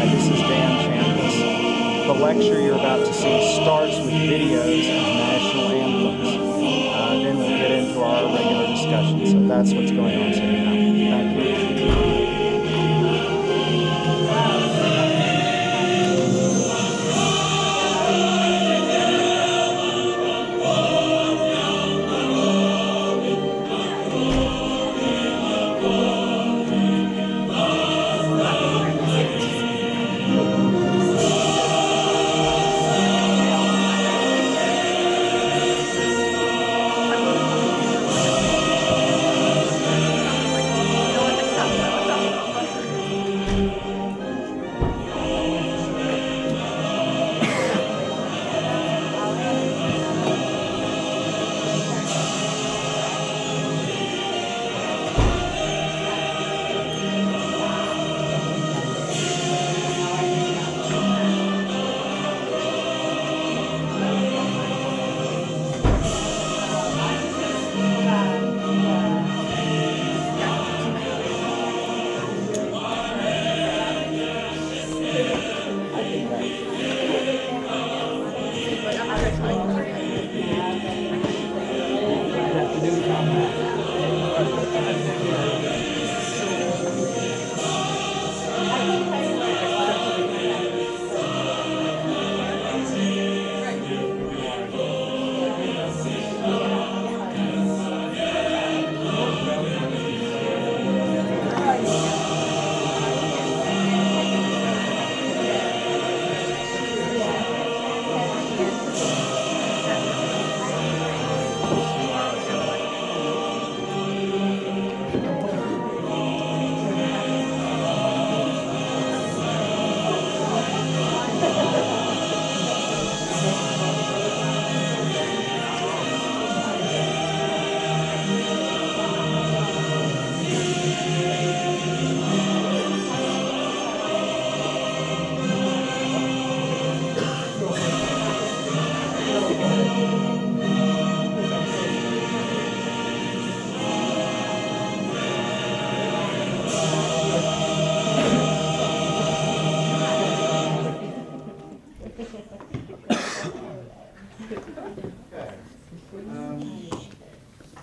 Hi, this is Dan Chambliss. The lecture you're about to see starts with videos of national anthems. Then we'll get into our regular discussion. So that's what's going on today now. Thank you.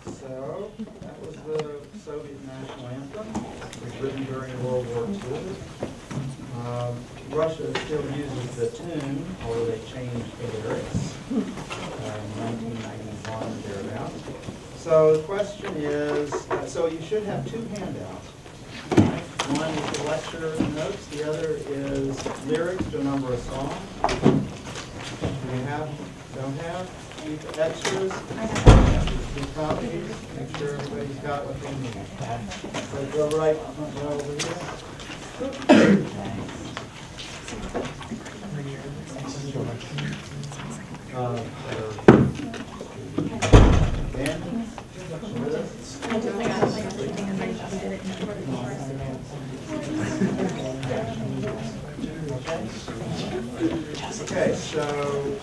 So that was the Soviet national anthem. It was written during World War II. Russia still uses the tune, although they changed the lyrics in 1991 thereabouts. So the question is, so you should have two handouts. Right? One is the lecture notes, the other is lyrics to a number of songs. Do you have, don't have? Extras? These copies? Make sure everybody's got what they need. Let's go right over here. Okay, so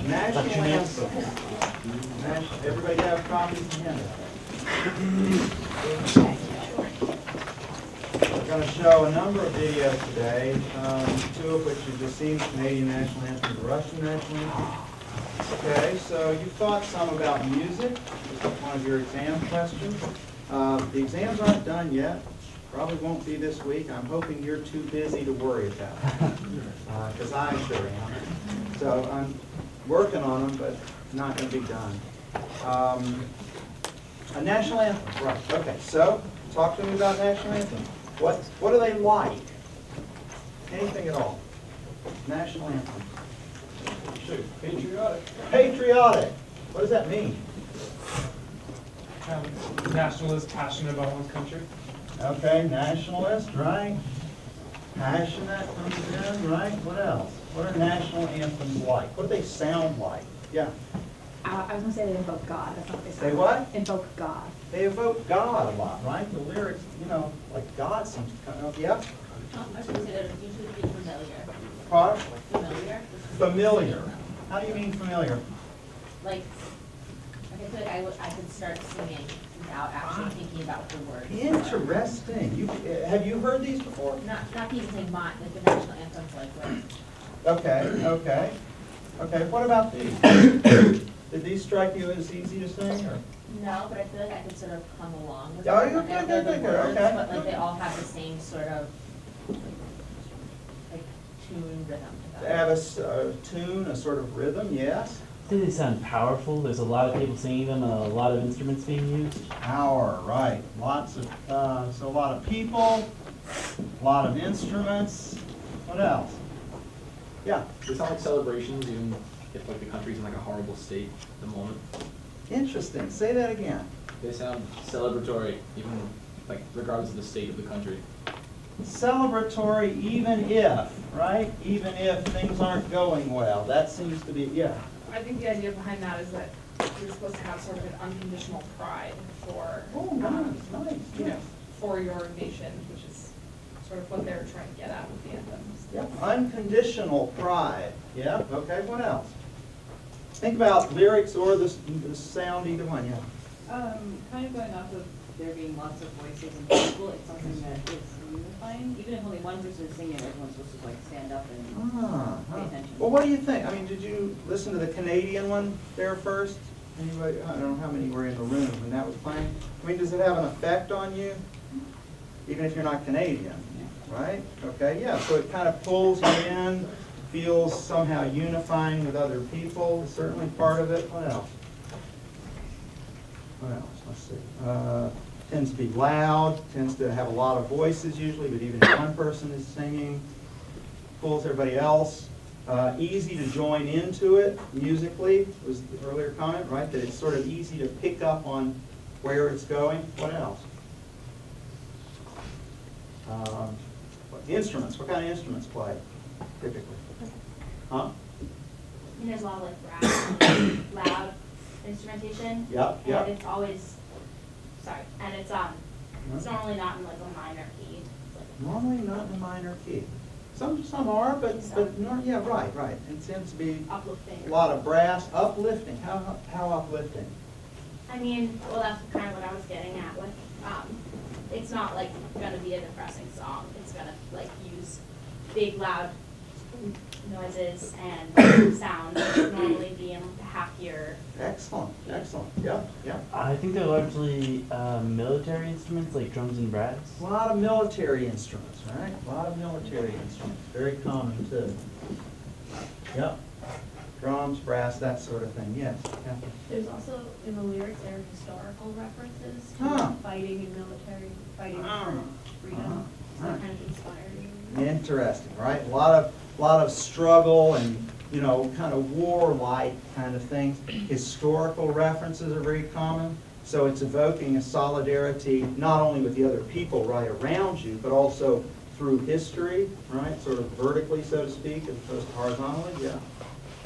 national anthem. Everybody have copies in hand? We're going to show a number of videos today, two of which you've just seen, the Canadian national anthem, the Russian national anthem. Okay, so you thought some about music. This is one of your exam questions. The exams aren't done yet. Probably won't be this week. I'm hoping you're too busy to worry about it, because I sure am. So I'm working on them, but not going to be done. A national anthem, right? Okay. So talk to me about national anthem. What do they like? Anything at all? National anthem. Shoot. Patriotic. Patriotic. What does that mean? Nationalist, passionate about one's country. Okay, nationalist, right? Passionate comes in, right? What else? What are national anthems like? What do they sound like? Yeah. I was going to say they invoke God. That's not what they sound They what? Invoke God. They evoke God a lot, right? The lyrics, you know, like God seems to come up. Yeah? I was going to say that it's usually pretty familiar. What? Familiar? Familiar. How do you mean familiar? Like I feel like I could start singing without actually thinking about the words. Interesting. Have you heard these before? Not these like the national anthems like what? Okay. What about these? Did these strike you as easy to sing, or? No, but I feel like I could sort of come along with Oh, it. you Like, I could, know the okay. words, but like they all have the same sort of like tune rhythm to They them. have a tune, a sort of rhythm, yes. I think they sound powerful. There's a lot of people singing them and a lot of instruments being used. Power, right. Lots of, so a lot of people, a lot of instruments. What else? Yeah. They sound like celebrations, even if like the country's in like a horrible state at the moment. Interesting. Say that again. They sound celebratory, even like regardless of the state of the country. Celebratory, even if, right? Even if things aren't going well. That seems to be, yeah. I think the idea behind that is that you're supposed to have sort of an unconditional pride for, Oh, nice. you know, for your nation, which is sort of what they're trying to get at with the anthems. Yep. Unconditional pride. Yeah. Okay. What else? Think about lyrics or the sound, either one. Yeah. Kind of going off of there being lots of voices and people, it's something that is unifying. Even if only one person is singing, everyone's supposed to like stand up and pay attention. Well, what do you think? I mean, did you listen to the Canadian one there first? Anybody? I don't know how many were in the room when that was playing. I mean, does it have an effect on you? Even if you're not Canadian, right? Okay, yeah, so it kind of pulls you in, feels somehow unifying with other people, certainly part of it. What else? What else? Let's see. Tends to be loud, tends to have a lot of voices usually, but even if one person is singing, pulls everybody else. Easy to join into it musically was the earlier comment, right? That it's sort of easy to pick up on where it's going. What else? Instruments. What kind of instruments play typically? Huh? And there's a lot of like brass, loud instrumentation. Yep. And it's always, and it's normally not in like a minor key. It's like Normally not in a minor key. Some are, but yeah, right. It tends to be uplifting. a lot of brass, uplifting. How uplifting? I mean, well, that's kind of what I was getting at with, it's not like gonna be a depressing song. It's gonna like use big, loud noises and sound that would normally be in a happier. Excellent. Yeah. I think they're largely military instruments like drums and brass. A lot of military instruments, right? A lot of military instruments. Very common too. Yep. Drums, brass, that sort of thing. Yes. Kathy? There's also, in the lyrics, there are historical references to Huh. fighting and military, fighting for freedom. So that kind of inspired me. Interesting, right? A lot of struggle and, you know, kind of warlike kind of things. Historical references are very common. So it's evoking a solidarity not only with the other people right around you, but also through history, right? Sort of vertically, so to speak, as opposed to horizontally. Yeah.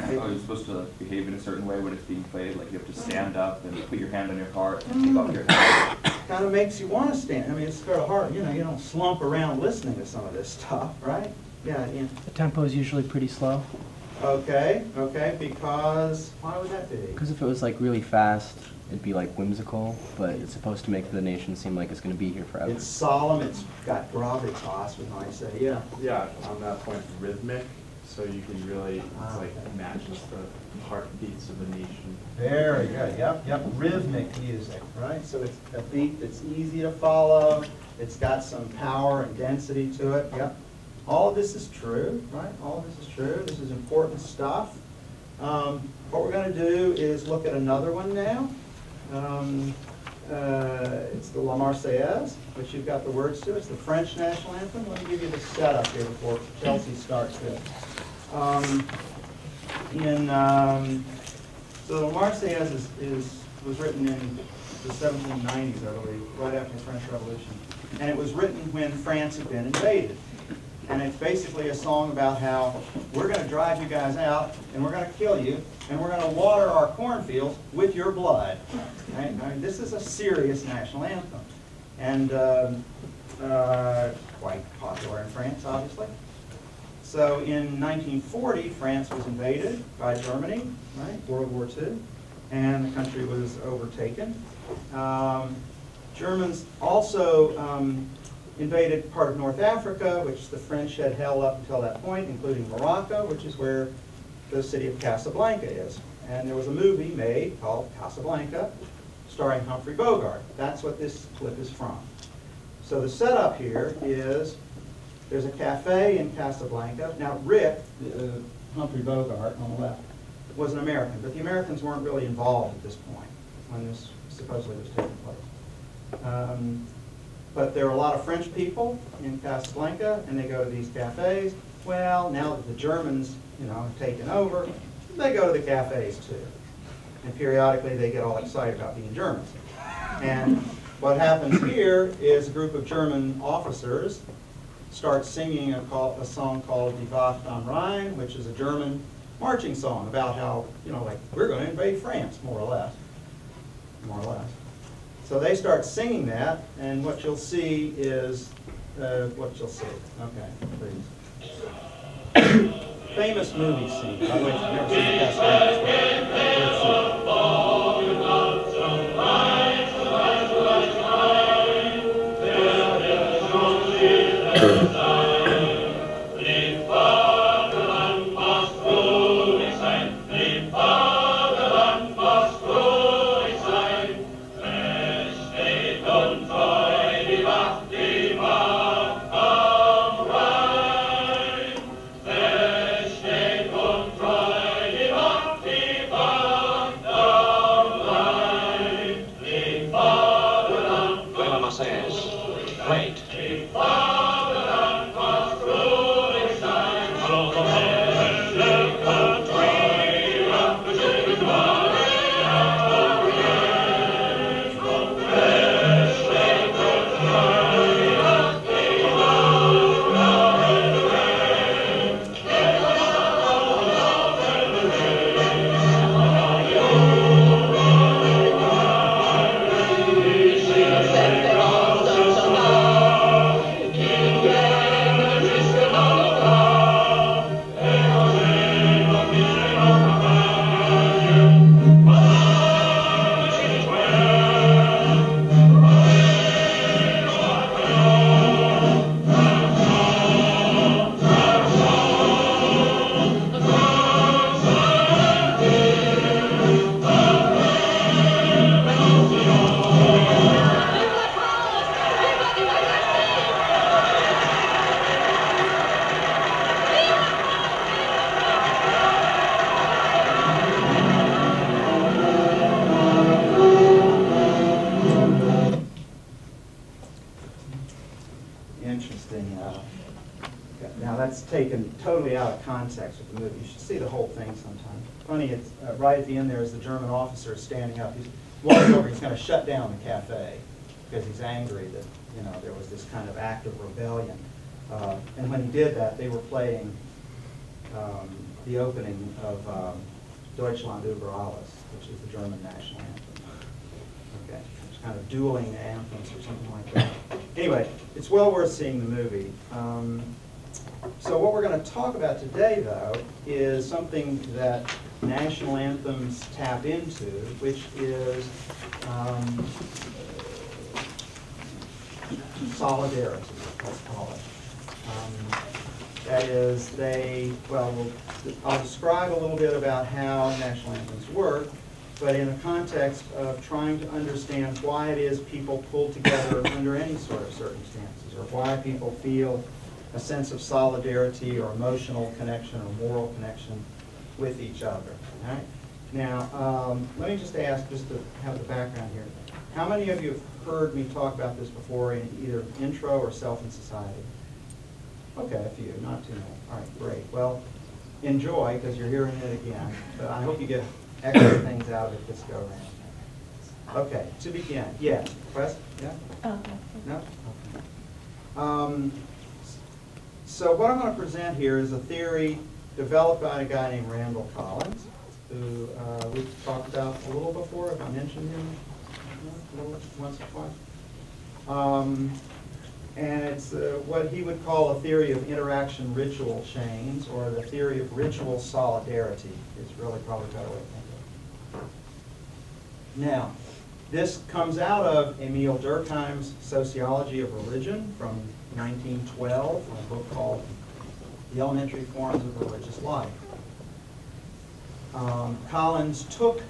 Oh, you're supposed to behave in a certain way when it's being played, like you have to stand up and put your hand on your heart and keep up your head. Kind of makes you want to stand. I mean, it's sort of hard, you know, you don't slump around listening to some of this stuff, right? Yeah. The tempo is usually pretty slow. Okay, because, why would that be? Because if it was like really fast, it'd be like whimsical, but it's supposed to make the nation seem like it's going to be here forever. It's solemn, it's got gravitas, we might say, yeah. Yeah, on that point, rhythmic, so you can really, it's like matches the heartbeats of the nation. Very good, yep, rhythmic music, right? So it's a beat that's easy to follow, it's got some power and density to it, yep. All of this is true, right? All of this is true, this is important stuff. What we're going to do is look at another one now. It's the La Marseillaise, which you've got the words to. It's the French national anthem. Let me give you the setup here before Chelsea starts this. So the La Marseillaise was written in the 1790s, I believe, right after the French Revolution. And it was written when France had been invaded. And it's basically a song about how we're going to drive you guys out, and we're going to kill you, and we're going to water our cornfields with your blood. Right? I mean, this is a serious national anthem, and quite popular in France, obviously. So in 1940, France was invaded by Germany, right? World War II, and the country was overtaken. Germans also invaded part of North Africa, which the French had held up until that point, including Morocco, which is where the city of Casablanca is. And there was a movie made called Casablanca, starring Humphrey Bogart. That's what this clip is from. So the setup here is there's a cafe in Casablanca. Now Rick, Humphrey Bogart on the left, was an American, but the Americans weren't really involved at this point when this supposedly was taking place. But there are a lot of French people in Casablanca, and they go to these cafes. Well, now that the Germans, have taken over, they go to the cafes too. And periodically they get all excited about being Germans. And what happens here is a group of German officers start singing a song called Die Wacht am Rhein, which is a German marching song about how, like, we're going to invade France, more or less. More or less. So they start singing that, and what you'll see is, what you'll see. Okay, please. Famous movie scene. By the way, if you've never seen Casablanca, let's see. Now that's taken totally out of context with the movie. You should see the whole thing sometime. Funny, it's right at the end there is the German officer standing up. He's walking over, he's going to shut down the cafe because he's angry that there was this kind of act of rebellion. And when he did that, they were playing the opening of Deutschland über alles, which is the German national anthem. Okay, it's kind of dueling anthems or something like that. Anyway, it's well worth seeing the movie. So what we're going to talk about today, though, is something that national anthems tap into, which is solidarity, let's call it. That is, I'll describe a little bit about how national anthems work, but in the context of trying to understand why it is people pull together under any sort of circumstances, or why people feel a sense of solidarity or emotional connection or moral connection with each other. All right? Now, let me just ask, just to have the background here, how many of you have heard me talk about this before in either intro or Self and Society? Okay, a few, not too many. All right, great. Well, enjoy, because you're hearing it again. But I hope you get extra things out of it this go around. Okay, to begin. Yeah, Quest? Yeah? No? Okay. So what I'm going to present here is a theory developed by a guy named Randall Collins, who we've talked about a little before. Have I mentioned him once or twice? And it's what he would call a theory of interaction ritual chains, or the theory of ritual solidarity is really probably a better way to think of it. Now, This comes out of Emile Durkheim's Sociology of Religion from 1912, a book called The Elementary Forms of Religious Life. Collins took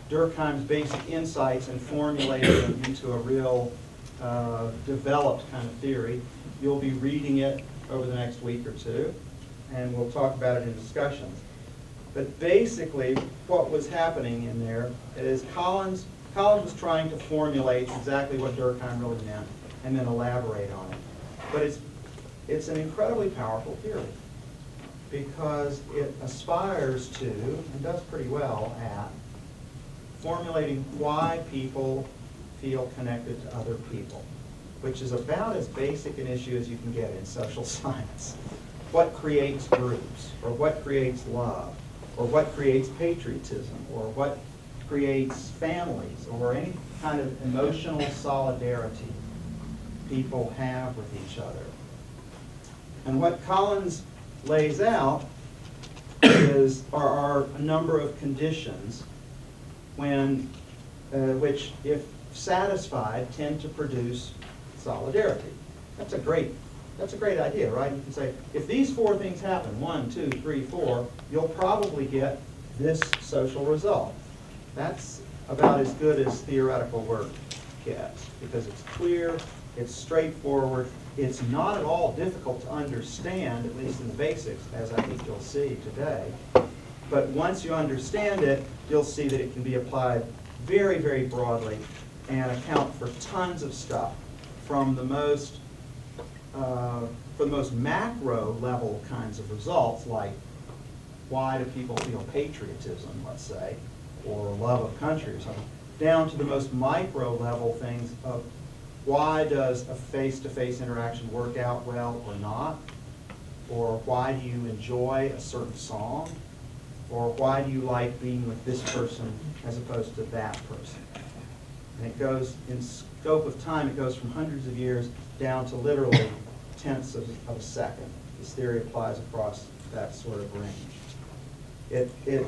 Durkheim's basic insights and formulated them into a real developed kind of theory. You'll be reading it over the next week or two, and we'll talk about it in discussions. But basically, what was happening in there is Collins was trying to formulate exactly what Durkheim really meant and then elaborate on it. But it's an incredibly powerful theory because it aspires to, and does pretty well at, formulating why people feel connected to other people, which is about as basic an issue as you can get in social science. What creates groups, or what creates love, or what creates patriotism, or what creates families, or any kind of emotional solidarity people have with each other. And what Collins lays out are a number of conditions which, if satisfied, tend to produce solidarity. That's a great idea, right? You can say, if these four things happen, 1, 2, 3, 4, you'll probably get this social result. That's about as good as theoretical work gets, because it's clear, it's straightforward, it's not at all difficult to understand, at least in the basics, as I think you'll see today. But once you understand it, you'll see that it can be applied very, very broadly and account for tons of stuff, from the most macro level kinds of results, like why do people feel patriotism, let's say, or love of country or something, down to the most micro level things of why does a face-to-face interaction work out well or not, or why do you enjoy a certain song, or why do you like being with this person as opposed to that person. And it goes, in scope of time, it goes from hundreds of years down to literally tenths of a second. This theory applies across that sort of range. It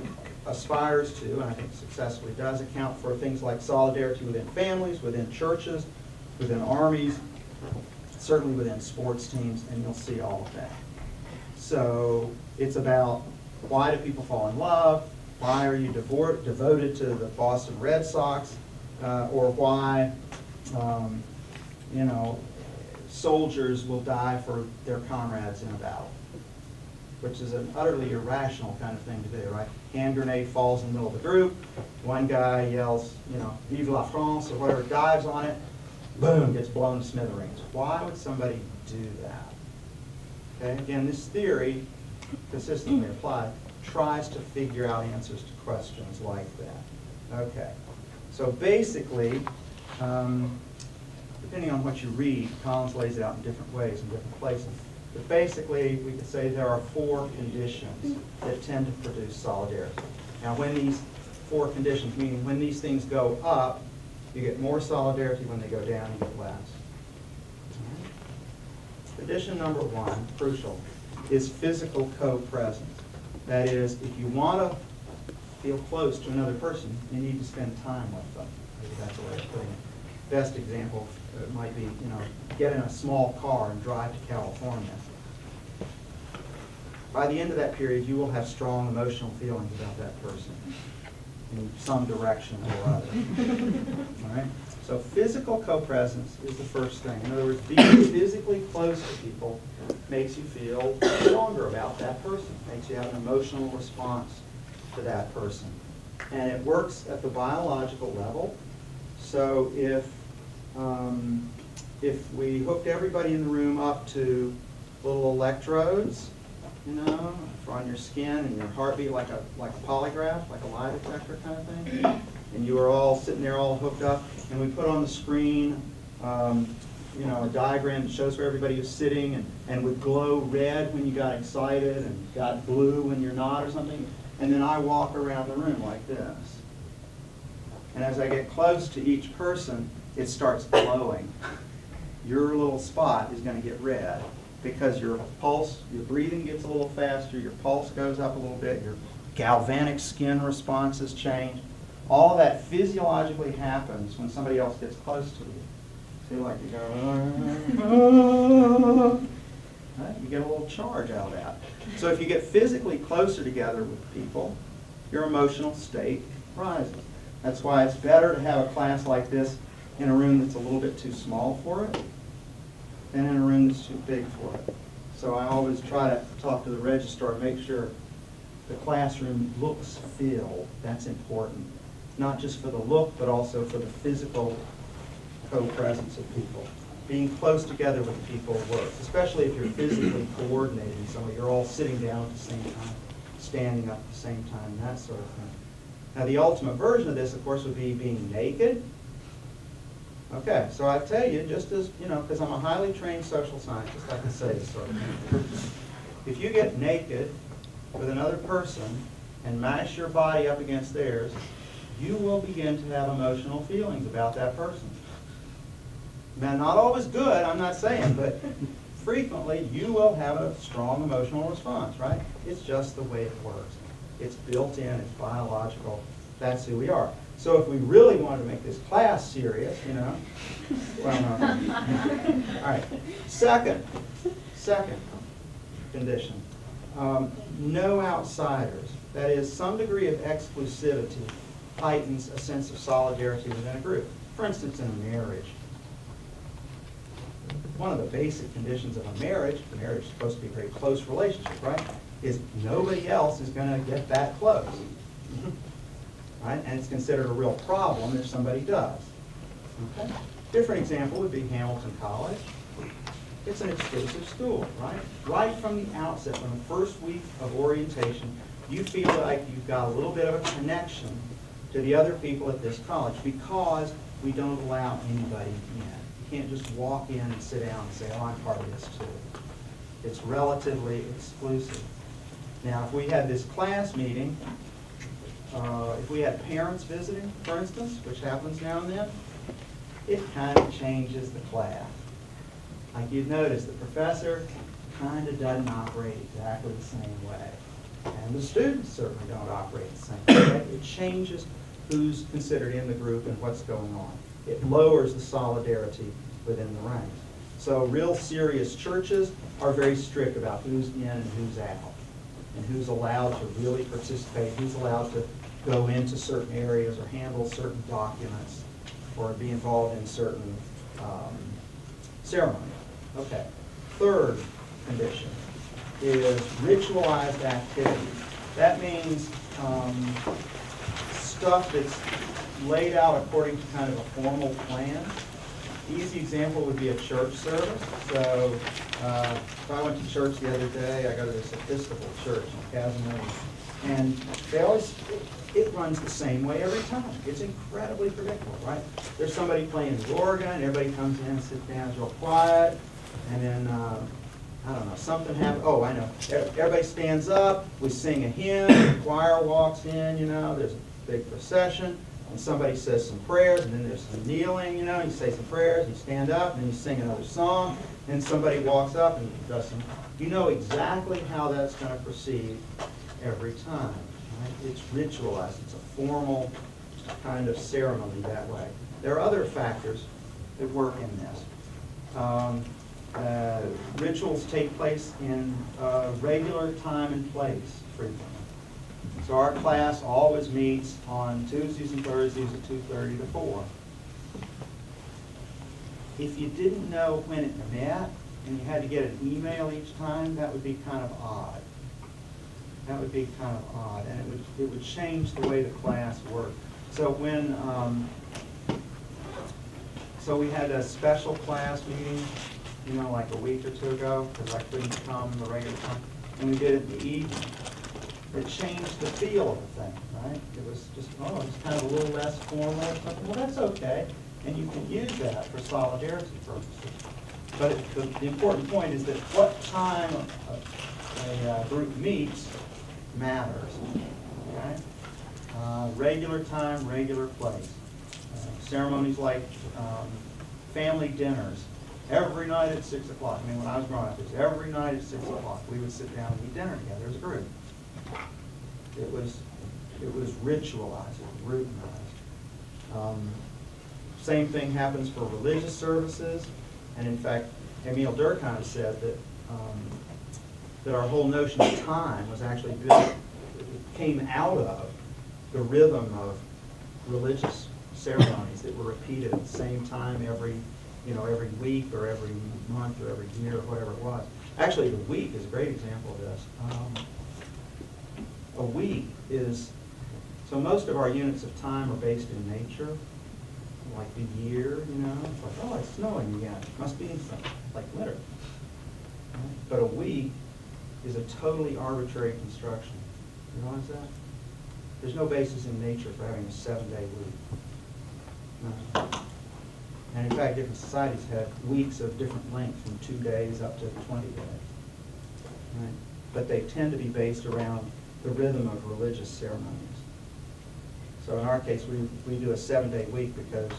aspires to, and I think successfully does, account for things like solidarity within families, within churches, within armies, certainly within sports teams, and you'll see all of that. So it's about why do people fall in love, why are you devoted to the Boston Red Sox, or why soldiers will die for their comrades in a battle, which is an utterly irrational kind of thing to do, right? Hand grenade falls in the middle of the group, one guy yells, Vive la France, or whatever, dives on it, boom, gets blown to smithereens. Why would somebody do that? Okay, again, this theory, consistently applied, tries to figure out answers to questions like that. Okay, so basically, depending on what you read, Collins lays it out in different ways in different places. But basically, we could say there are 4 conditions that tend to produce solidarity. Now, when these 4 conditions, meaning when these things go up, you get more solidarity. When they go down, you get less. Condition number 1, crucial, is physical co-presence. That is, if you want to feel close to another person, you need to spend time with them. Maybe that's the way of putting it. Best example might be, get in a small car and drive to California. By the end of that period, you will have strong emotional feelings about that person in some direction or other. All right? So physical co-presence is the first thing. In other words, being physically close to people makes you feel stronger about that person, makes you have an emotional response to that person. And it works at the biological level. So if we hooked everybody in the room up to little electrodes, on your skin and your heartbeat, like a polygraph, like a lie detector kind of thing, and you were all sitting there all hooked up, and we put on the screen a diagram that shows where everybody is sitting, and would glow red when you got excited and got blue when you're not or something, and then I walk around the room like this. And as I get close to each person, it starts glowing. Your little spot is going to get red because your pulse, your breathing gets a little faster, your pulse goes up a little bit, your galvanic skin responses change. All of that physiologically happens when somebody else gets close to you. So like you go, right? You get a little charge out of that. So if you get physically closer together with people, your emotional state rises. That's why it's better to have a class like this in a room that's a little bit too small for it than in a room that's too big for it. So I always try to talk to the registrar, make sure the classroom looks filled. That's important. Not just for the look, but also for the physical co-presence of people. Being close together with people works, especially if you're physically coordinating. So you're all sitting down at the same time, standing up at the same time, that sort of thing. Now the ultimate version of this, of course, would be being naked. Okay, so I tell you, just as, you know, because I'm a highly trained social scientist, I can say this sort of thing. If you get naked with another person and mash your body up against theirs, you will begin to have emotional feelings about that person. Now, not always good, I'm not saying, but frequently you will have a strong emotional response, right? It's just the way it works. It's built in, it's biological, that's who we are. So if we really wanted to make this class serious, you know, well, no. All right, second condition, no outsiders. That is, some degree of exclusivity heightens a sense of solidarity within a group. For instance, in a marriage. One of the basic conditions of a marriage is supposed to be a very close relationship, right? Is nobody else is going to get that close. Right? And it's considered a real problem if somebody does. Okay? Different example would be Hamilton College. It's an exclusive school, right? Right from the outset, from the first week of orientation, you feel like you've got a little bit of a connection to the other people at this college because we don't allow anybody in. You can't just walk in and sit down and say, oh, I'm part of this too. It's relatively exclusive. Now, if we had this class meeting, if we had parents visiting, for instance, which happens now and then, it kind of changes the class. Like you'd notice, the professor kind of doesn't operate exactly the same way. And the students certainly don't operate the same way. It changes who's considered in the group and what's going on. It lowers the solidarity within the ranks. So real serious churches are very strict about who's in and who's out, and who's allowed to really participate, who's allowed to go into certain areas or handle certain documents or be involved in certain ceremonies. Okay. Third condition is ritualized activity. That means stuff that's laid out according to kind of a formal plan. Easy example would be a church service. So if I went to church the other day, I go to this Episcopal church in Casanova, and they always, it runs the same way every time. It's incredibly predictable, right? There's somebody playing the organ, everybody comes in, sits down, it's real quiet, and then, I don't know, something happens. Oh, I know. Everybody stands up, we sing a hymn, the choir walks in, you know, there's a big procession, and somebody says some prayers, and then there's some kneeling, you know, you say some prayers, you stand up, and then you sing another song, and somebody walks up and does some. You know exactly how that's going to proceed every time. Right? It's ritualized. It's a formal kind of ceremony that way. There are other factors that work in this. Rituals take place in regular time and place frequently. So our class always meets on Tuesdays and Thursdays at 2:30 to 4. If you didn't know when it met and you had to get an email each time, that would be kind of odd. That would be kind of odd, and it would change the way the class worked. So when so we had a special class meeting, you know, like a week or two ago, because I couldn't come the regular time, and we did it in the evening. It changed the feel of the thing, right? It was just, oh, it's kind of a little less formal or something. Well, that's okay, and you can use that for solidarity purposes. But the important point is that what time a group meets matters, okay? Regular time, regular place. Ceremonies like family dinners, every night at 6 o'clock. I mean, when I was growing up, it was every night at 6 o'clock. We would sit down and eat dinner together as a group. It was It was ritualized, it was routinized. Same thing happens for religious services, and in fact, Emile Durkheim said that that our whole notion of time was actually built, it came out of the rhythm of religious ceremonies that were repeated at the same time every week or every month or every year or whatever it was. Actually, the week is a great example of this. A week is, so most of our units of time are based in nature, like the year, It's like, oh, it's snowing again. It must be something, like winter. But a week is a totally arbitrary construction. You realize that? There's no basis in nature for having a 7-day week. No. And in fact, different societies have weeks of different length, from 2 days up to 20 days. Right? But they tend to be based around the rhythm of religious ceremonies. So in our case, we do a 7-day week because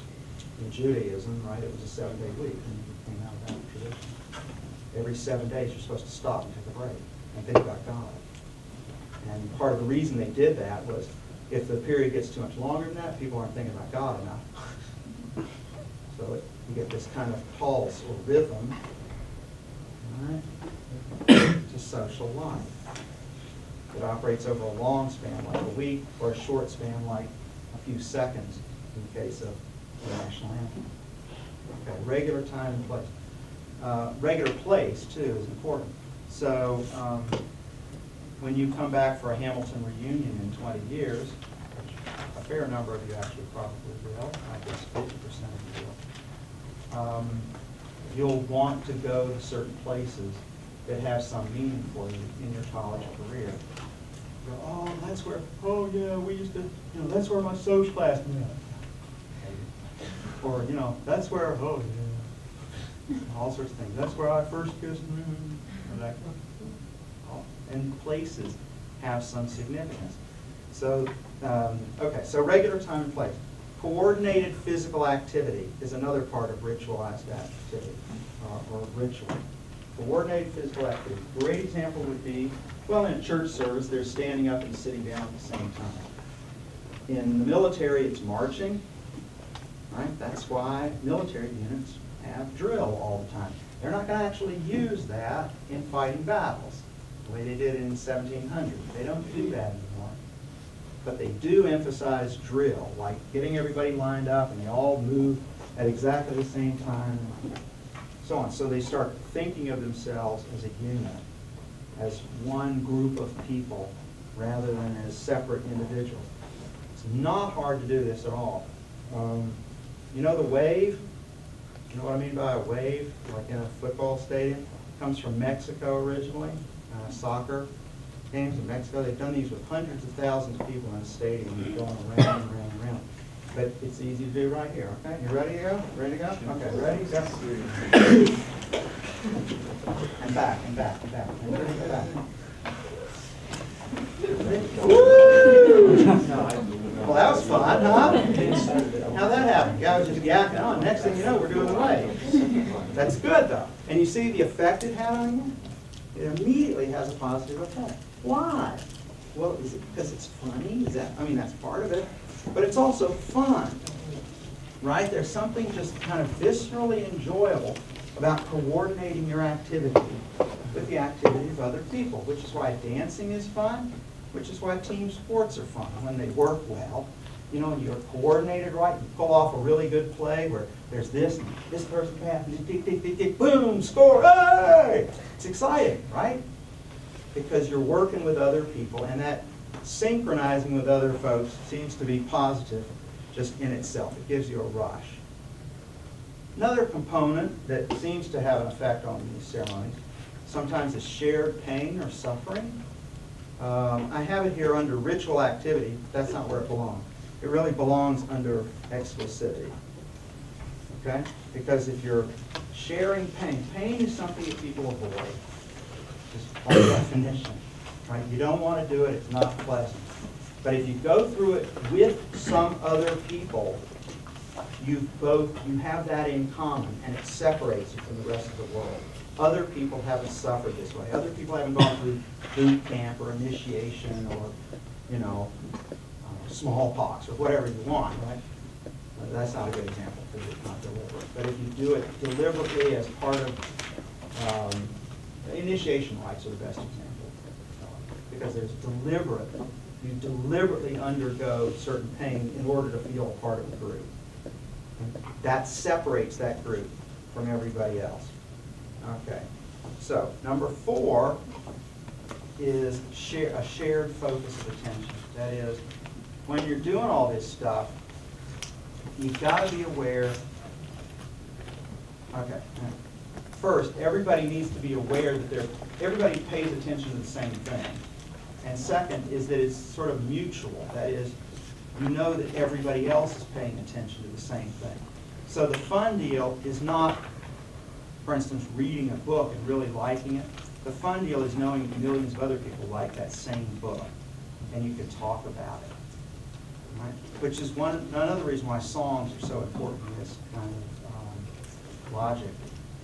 in Judaism, right, it was a 7-day week, and it came out of that tradition. Every 7 days, you're supposed to stop and take a break and think about God. And part of the reason they did that was if the period gets too much longer than that, people aren't thinking about God enough. So you get this kind of pulse or rhythm, right, to social life. It operates over a long span, like a week, or a short span, like a few seconds in the case of the national anthem. Okay, regular time and place. Regular place, too, is important. So when you come back for a Hamilton reunion in 20 years, which a fair number of you actually probably will, I guess 50% of you will, you'll want to go to certain places that have some meaning for you in your college career. You go, oh, that's where, oh yeah, we used to, that's where my social class met. Or, that's where, oh yeah, all sorts of things. That's where I first kissed, or that. And places have some significance. So, okay, so regular time and place. Coordinated physical activity is another part of ritualized activity, or ritual. Coordinated physical activity. A great example would be, well, in a church service, they're standing up and sitting down at the same time. In the military, it's marching, right? That's why military units have drill all the time. They're not going to actually use that in fighting battles, the way they did in 1700. They don't do that anymore. But they do emphasize drill, like getting everybody lined up and they all move at exactly the same time, so on. So they start thinking of themselves as a unit, as one group of people, rather than as separate individuals. It's not hard to do this at all. You know the wave? You know what I mean by a wave? Like in a football stadium? It comes from Mexico originally. Soccer games in Mexico. They've done these with hundreds of thousands of people in a stadium going around and around and around. But it's easy to do right here, okay? You ready to go? Ready to go? Okay, ready? Go. And back, and back, and back. And back. Woo! Well, that was fun, huh? How'd that happen? Guy was just yakking on. Next thing you know, we're doing the waves. That's good, though. And you see the effect it had on you? It immediately has a positive effect. Why? Well, is it because it's funny? Is that? I mean, that's part of it. But it's also fun, right? There's something just kind of viscerally enjoyable about coordinating your activity with the activity of other people, which is why dancing is fun, which is why team sports are fun when they work well. You know, and you're coordinated right, you pull off a really good play where there's this person passes, tick, tick, tick, tick, boom, score, hey! It's exciting, right? Because you're working with other people, and that synchronizing with other folks seems to be positive just in itself. It gives you a rush. Another component that seems to have an effect on these ceremonies sometimes is shared pain or suffering. I have it here under ritual activity. That's not where it belongs. It really belongs under exclusivity. Okay? Because if you're sharing pain, pain is something that people avoid, just by definition. Right? You don't want to do it, it's not pleasant. But if you go through it with some other people, you have that in common, and it separates you from the rest of the world. Other people haven't suffered this way. Other people haven't gone through boot camp or initiation or, smallpox or whatever you want, right? That's not a good example because it's not deliberate. But if you do it deliberately as part of initiation rites are the best example, because there's deliberate. You deliberately undergo certain pain in order to feel a part of the group. That separates that group from everybody else. Okay. So number 4 is a shared focus of attention. That is, when you're doing all this stuff, you've got to be aware. Okay. First, everybody needs to be aware that everybody pays attention to the same thing. And second is that it's sort of mutual. That is, you know that everybody else is paying attention to the same thing. So the fun deal is not, for instance, reading a book and really liking it. The fun deal is knowing that millions of other people like that same book, and you can talk about it. Right? Which is another reason why songs are so important in this kind of logic.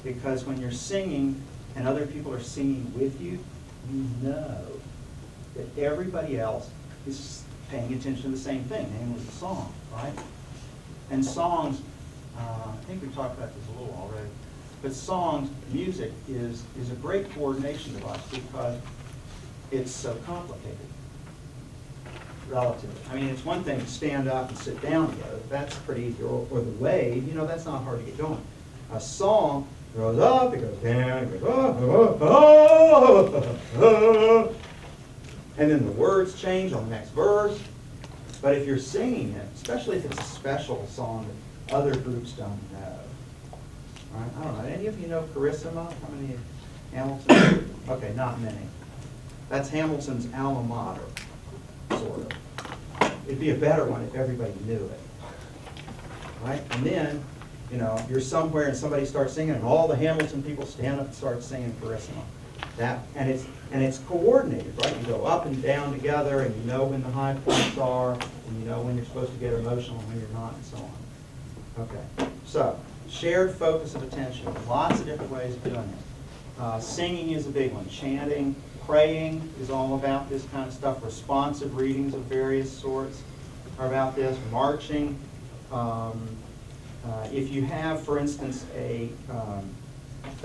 Because when you're singing and other people are singing with you, you know that everybody else is paying attention to the same thing, namely the song, right? And songs, I think we talked about this a little already, but songs, music is a great coordination device because it's so complicated, relatively. I mean, it's one thing to stand up and sit down together. That's pretty easy. Or the wave, that's not hard to get going. A song goes up, it goes down, it goes up, and then the words change on the next verse. But if you're singing it, especially if it's a special song that other groups don't know, right? I don't know. Any of you know Carissima? How many? Hamilton? Okay, not many. That's Hamilton's alma mater, sort of. It'd be a better one if everybody knew it, right? And then, you're somewhere and somebody starts singing, and all the Hamilton people stand up and start singing Carissima. And it's coordinated, right? You go up and down together, and you know when the high points are, and you know when you're supposed to get emotional and when you're not, and so on. Okay, so shared focus of attention. Lots of different ways of doing it. Singing is a big one. Chanting, praying is all about this kind of stuff. Responsive readings of various sorts are about this. Marching. If you have, for instance, a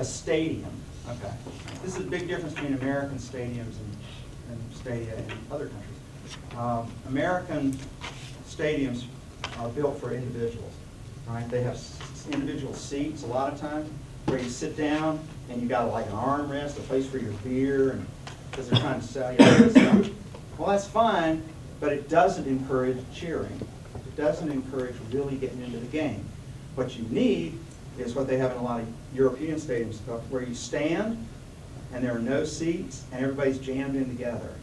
stadium. Okay. This is a big difference between American stadiums and stadia in other countries. American stadiums are built for individuals, right? They have individual seats a lot of times where you sit down and you got like an armrest, a place for your beer, and because they're trying to sell you all this stuff. Well, that's fine, but it doesn't encourage cheering. It doesn't encourage really getting into the game. What you need is what they have in a lot of European stadium stuff, where you stand and there are no seats and everybody's jammed in together.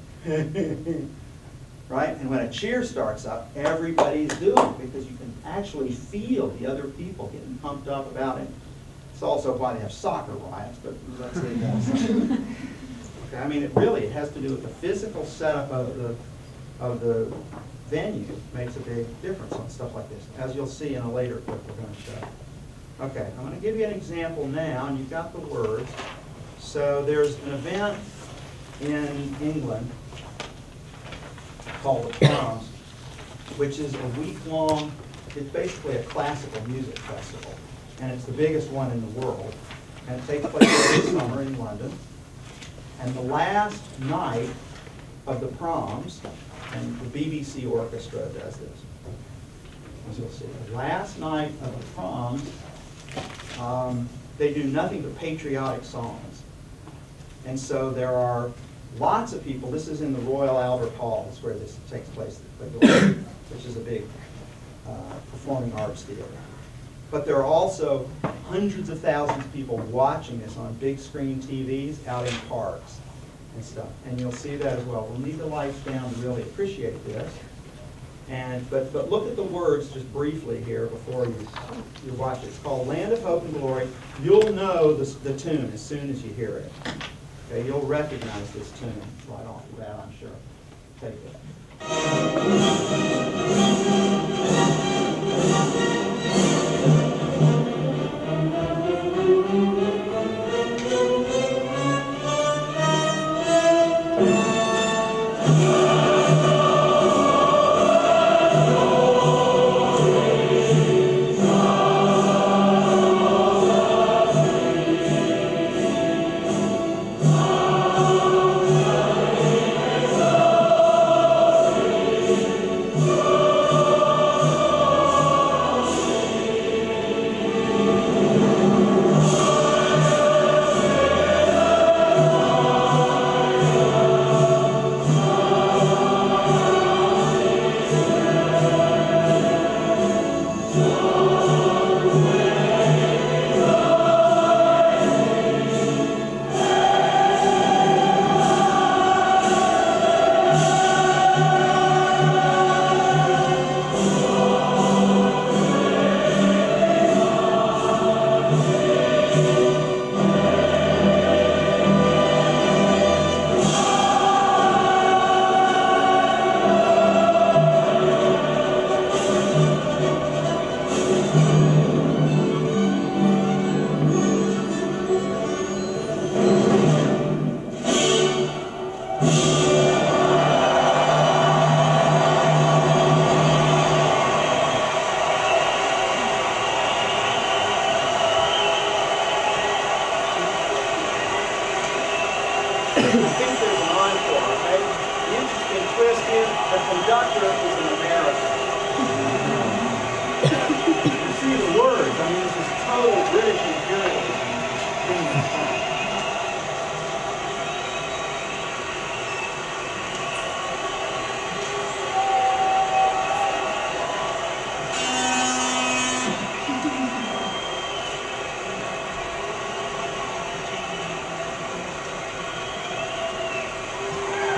Right? And when a cheer starts up, everybody's doing it because you can actually feel the other people getting pumped up about it. It's also why they have soccer riots, but let's leave that aside. Okay, I mean, it has to do with the physical setup of the venue. Makes a big difference on stuff like this, as you'll see in a later clip we're going to show. Okay, I'm going to give you an example now, and you've got the words. So there's an event in England called the Proms, which is a week-long, it's basically a classical music festival, and it's the biggest one in the world. And it takes place every summer in London. And the last night of the Proms, and the BBC Orchestra does this, as you'll see. The last night of the Proms, they do nothing but patriotic songs. And so there are lots of people. This is in the Royal Albert Hall, is where this takes place, which is a big performing arts theater. But there are also hundreds of thousands of people watching this on big screen TVs out in parks and stuff. And you'll see that as well. We'll need the lights down to really appreciate this. But look at the words just briefly here before you watch it. It's called Land of Hope and Glory. You'll know the tune as soon as you hear it. Okay, you'll recognize this tune right off the bat, I'm sure. Take it.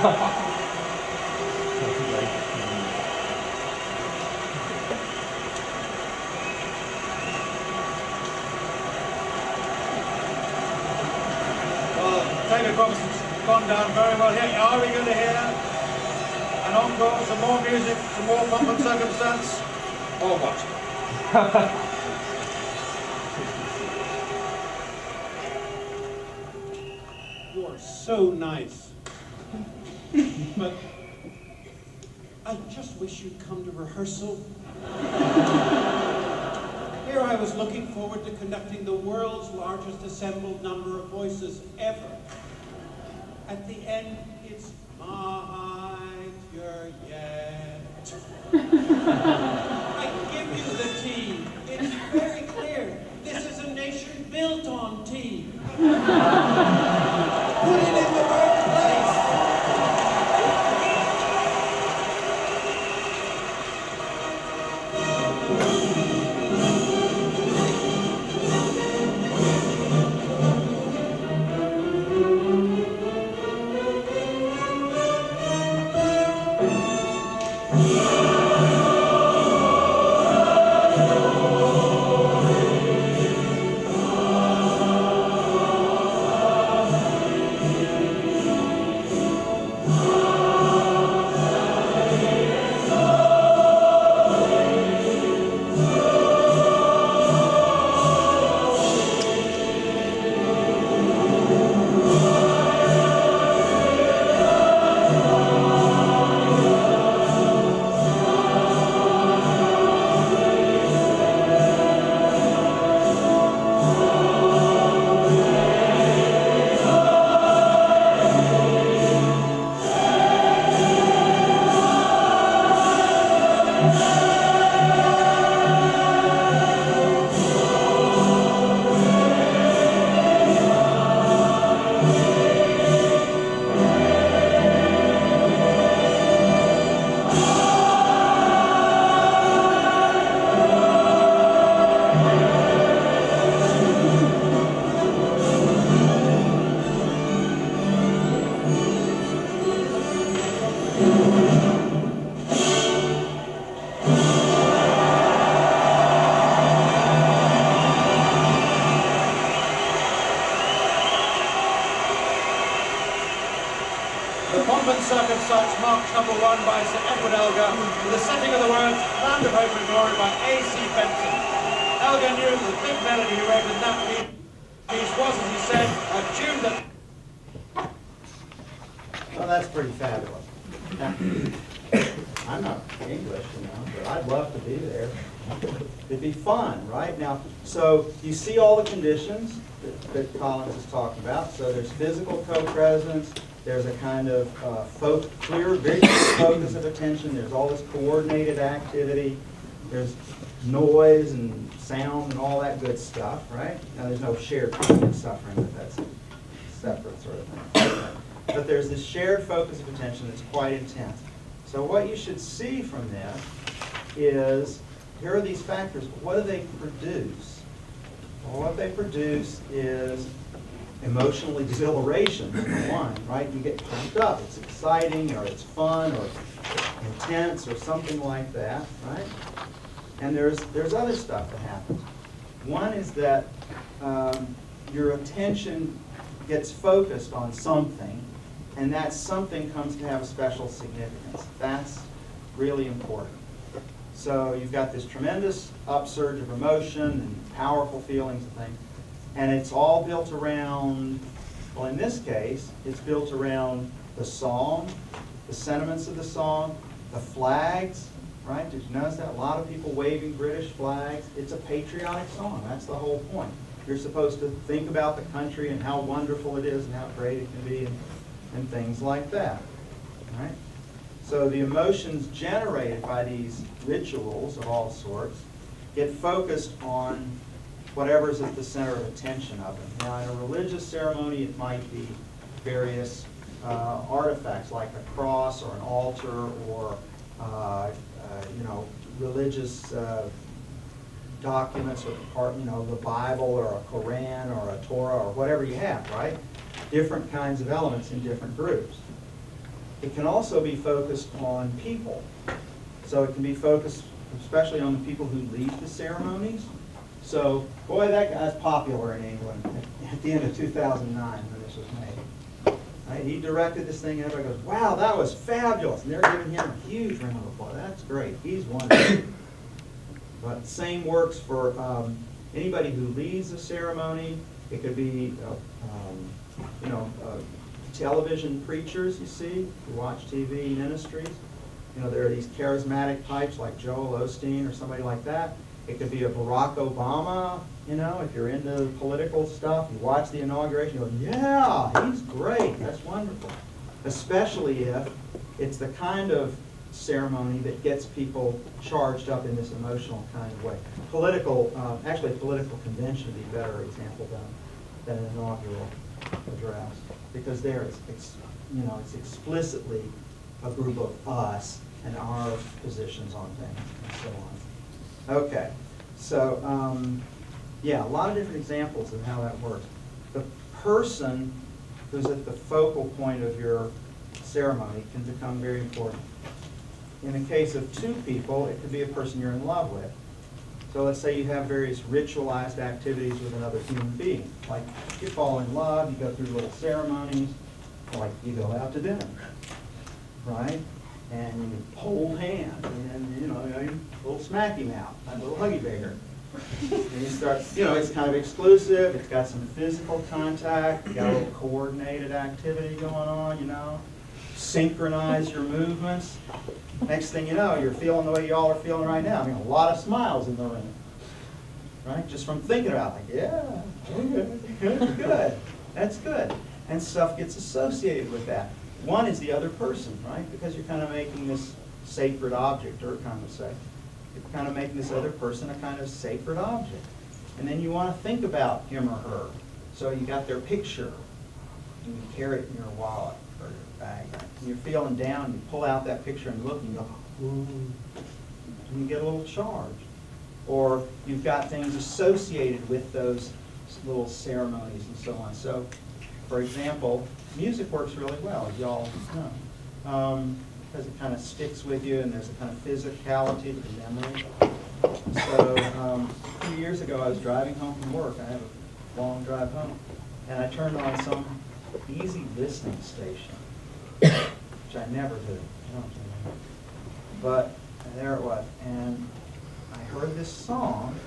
David Robinson's gone down very well here. Are we going to hear an encore, some more music, some more pomp and circumstance, or what? You are so nice. But I just wish you'd come to rehearsal. Here I was looking forward to conducting the world's largest assembled number of voices ever. At the end, it's my turn yet. I give you the tea. It's very clear. This is a nation built on tea. Put it in the right place. Circumstance marked number 1 by Sir Edward Elgar, with the setting of the words Land of Hope and Glory by A.C. Benson. Elgar knew that the big melody he wrote in that piece was, as he said, a tune that... Well, that's pretty fabulous. Now, I'm not English, you know, but I'd love to be there. It'd be fun, right? Now, so you see all the conditions that Collins is talking about. So there's physical co-presence. There's a kind of clear visual focus of attention. There's all this coordinated activity. There's noise and sound and all that good stuff, right? Now, there's no shared pain and suffering, but that's a separate sort of thing. But there's this shared focus of attention that's quite intense. So what you should see from this is, here are these factors. What do they produce? Well, what they produce is emotional exhilaration, number 1, right? You get pumped up. It's exciting, or it's fun, or intense, or something like that, right? And there's other stuff that happens. One is that your attention gets focused on something, and that something comes to have a special significance. That's really important. So you've got this tremendous upsurge of emotion and powerful feelings and things. And it's all built around, well, in this case, it's built around the song, the sentiments of the song, the flags, right? Did you notice that? A lot of people waving British flags. It's a patriotic song. That's the whole point. You're supposed to think about the country and how wonderful it is and how great it can be and things like that, right? So the emotions generated by these rituals of all sorts get focused on whatever's at the center of attention of them. Now, in a religious ceremony, it might be various artifacts like a cross or an altar or religious documents, or the Bible or a Koran or a Torah or whatever you have, right? Different kinds of elements in different groups. It can also be focused on people. So it can be focused especially on the people who lead the ceremonies. So, boy, that guy's popular in England at the end of 2009 when this was made. Right? He directed this thing, and everybody goes, wow, that was fabulous. And they're giving him a huge round of applause. That's great. He's wonderful. But same works for anybody who leads a ceremony. It could be, television preachers, you see, who watch TV ministries. You know, there are these charismatic types like Joel Osteen or somebody like that. It could be a Barack Obama, you know, if you're into political stuff, you watch the inauguration, you go, yeah, he's great, that's wonderful. Especially if it's the kind of ceremony that gets people charged up in this emotional kind of way. Actually a political convention would be a better example than an inaugural address. Because there it's explicitly a group of us and our positions on things and so on. Okay, so yeah, a lot of different examples of how that works. The person who's at the focal point of your ceremony can become very important. In the case of two people, it could be a person you're in love with. So let's say you have various ritualized activities with another human being. Like you fall in love, you go through little ceremonies, like you go out to dinner, right? And you hold hands, and then, you little smacky mouth, like a little huggy bear. And you start, it's kind of exclusive, it's got some physical contact, you got a little coordinated activity going on, synchronize your movements. Next thing you know, you're feeling the way y'all are feeling right now. I mean, a lot of smiles in the room, right? Just from thinking about it, like, yeah, good, that's good. And stuff gets associated with that. One is the other person, right? Because you're kind of making this sacred object, or kind of say, you're kind of making this other person a kind of sacred object. And then you want to think about him or her. So you got their picture, and you carry it in your wallet or your bag. And you're feeling down, you pull out that picture and look, and you go, ooh, and you get a little charge. Or you've got things associated with those little ceremonies and so on. So, for example, music works really well, as y'all know, because it kind of sticks with you, and there's a kind of physicality to the memory. So a few years ago, I was driving home from work. I have a long drive home, and I turned on some easy listening station, which I never do. But there it was, and I heard this song.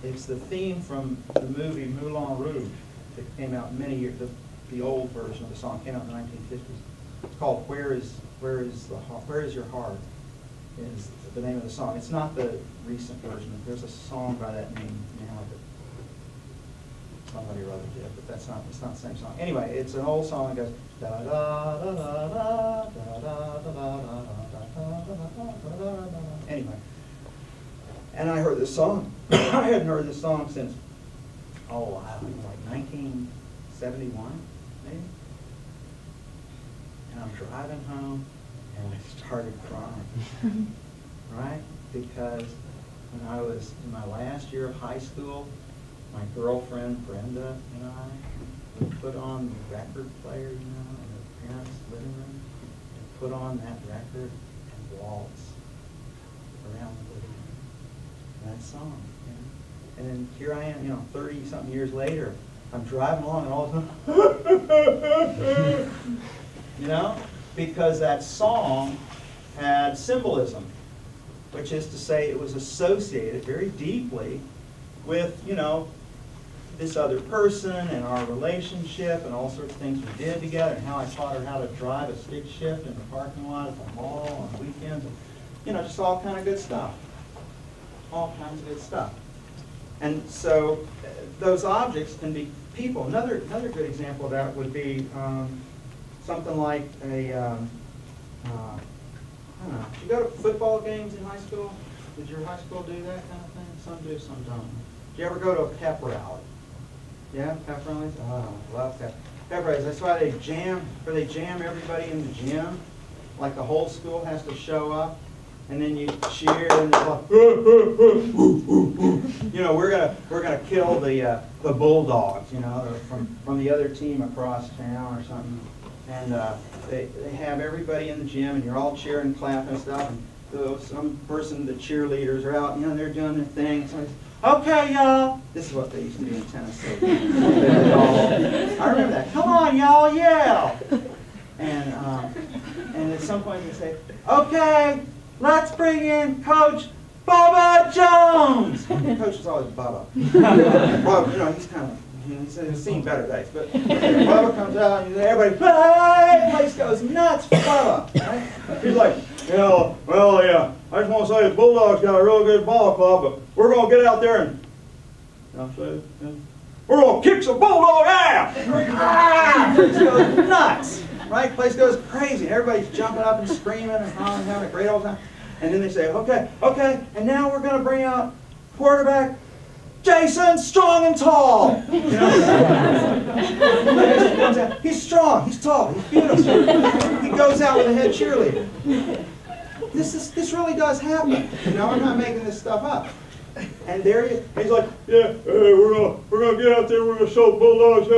It's the theme from the movie Moulin Rouge. It came out many years. The old version of the song came out in the 1950s. It's called "Where Is Your Heart?" is the name of the song. It's not the recent version. There's a song by that name now that somebody or other did, but it's not the same song. Anyway, it's an old song that goes da da da da da da da da da da da. Anyway, and I heard this song. I hadn't heard this song since like 1971, maybe. And I'm driving home, and I started crying, right? Because when I was in my last year of high school, my girlfriend Brenda and I would put on the record player, in her parents' living room, and put on that record and waltz around the living room. That song, And then here I am, 30-something years later, I'm driving along and all of a sudden, because that song had symbolism, which is to say it was associated very deeply with, this other person and our relationship and all sorts of things we did together, and how I taught her how to drive a stick shift in the parking lot at the mall on weekends, and, just all kind of good stuff. All kinds of good stuff. And so those objects can be people. Another good example of that would be something like I don't know. Did you go to football games in high school? Did your high school do that kind of thing? Some do, some don't. Did you ever go to a pep rally? Yeah, pep rallies? Oh, I love pep rallies. That's why they jam everybody in the gym. Like the whole school has to show up. And then you cheer, and it's like, we're gonna kill the bulldogs, from the other team across town or something. And they have everybody in the gym, and you're all cheering and clapping and stuff. And so some person, the cheerleaders are out, they're doing their thing. Somebody's, okay, y'all. This is what they used to do in Tennessee. I remember that. Come on, y'all, yell. And at some point they say, okay, let's bring in Coach Bubba Jones. The coach is always Bubba. Bubba, he's kind of, he's seen better days. But Bubba comes out and everybody, hey, the place goes nuts for Bubba. Right? He's like, well, yeah, I just want to say the Bulldogs got a real good ball club, but we're going to get out there and we're going to kick some Bulldog ass. The place goes nuts. Right? Place goes crazy. Everybody's jumping up and screaming and hollering, having a great old time. And then they say, okay, and now we're going to bring out quarterback Jason Strong and Tall. He's strong, he's tall, he's beautiful. He goes out with a head cheerleader. This really does happen. I'm not making this stuff up. And there he's like, yeah, hey, we're gonna get out there, we're gonna show the Bulldogs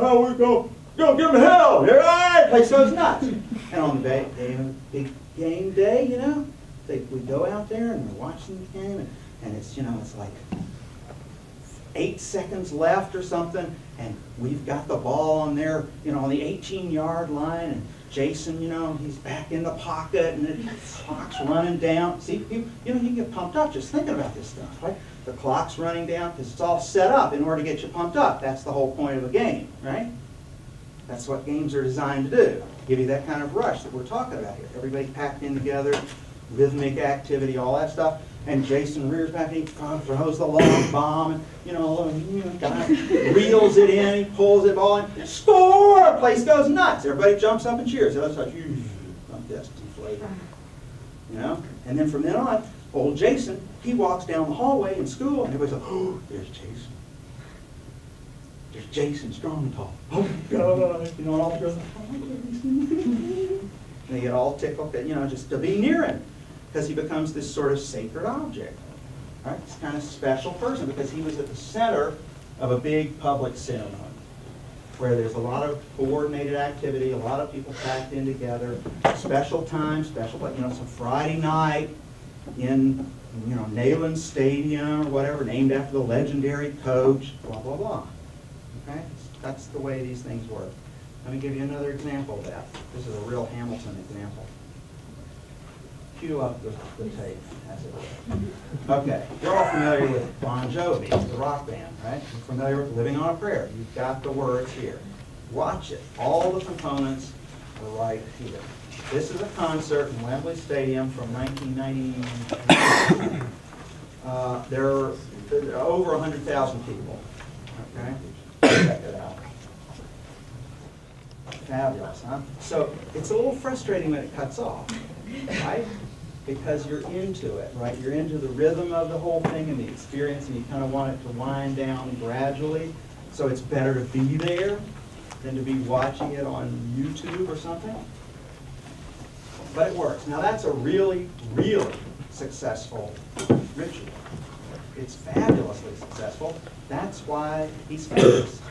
how we're gonna give them hell. All right, place goes nuts. And on the big game day, we go out there and we're watching the game, and it's it's like 8 seconds left or something, and we've got the ball on there, on the 18-yard line, and Jason, he's back in the pocket, and the clock's running down. See, you get pumped up just thinking about this stuff, right? The clock's running down because it's all set up in order to get you pumped up. That's the whole point of a game, right? That's what games are designed to do. Give you that kind of rush that we're talking about here. Everybody packed in together, rhythmic activity, all that stuff. And Jason rears back and he throws the long bomb, and guy reels it in, he pulls it ball in, score! Place goes nuts. Everybody jumps up and cheers. That's like this, deflated. And then from then on, old Jason, he walks down the hallway in school, and everybody's like, oh, there's Jason. There's Jason, strong and tall. Oh God! And all the girls, oh my goodness. And they get all tickled, just to be near him. Because he becomes this sort of sacred object. Right? This kind of special person because he was at the center of a big public ceremony where there's a lot of coordinated activity, a lot of people packed in together, special time, some Friday night in Neyland Stadium or whatever, named after the legendary coach, blah, blah, blah. Okay? That's the way these things work. Let me give you another example of that. This is a real Hamilton example. Cue up the tape, as it were. Okay, you're all familiar with Bon Jovi, the rock band, right? You're familiar with Living on a Prayer. You've got the words here. Watch it. All the components are right here. This is a concert in Wembley Stadium from 1990. There are over 100,000 people. Okay, check it out. Fabulous, huh? So it's a little frustrating when it cuts off, right? Because you're into it, right? You're into the rhythm of the whole thing and the experience, and you kind of want it to wind down gradually. So it's better to be there than to be watching it on YouTube or something. But it works. Now that's a really, really successful ritual. It's fabulously successful. That's why he's famous.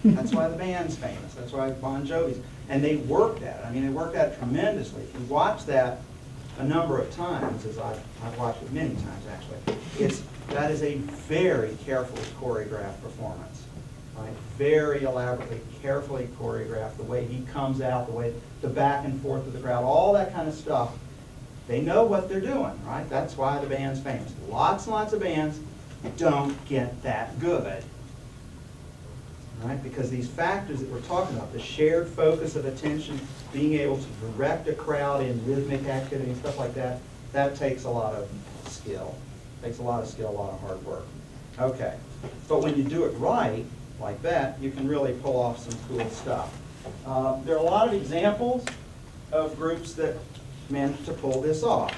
That's why the band's famous. That's why Bon Jovi's. And they worked at it. I mean, they worked at it tremendously. If you watch that a number of times, as I've watched it many times actually, that is a very carefully choreographed performance. Right? Very elaborately, carefully choreographed. The way he comes out, the back and forth of the crowd, all that kind of stuff. They know what they're doing, right? That's why the band's famous. Lots and lots of bands don't get that good. Right? Because these factors that we're talking about, the shared focus of attention, being able to direct a crowd in rhythmic activity and stuff like that, that takes a lot of skill. Takes a lot of skill, a lot of hard work. Okay. But when you do it right, like that, you can really pull off some cool stuff. There are a lot of examples of groups that managed to pull this off,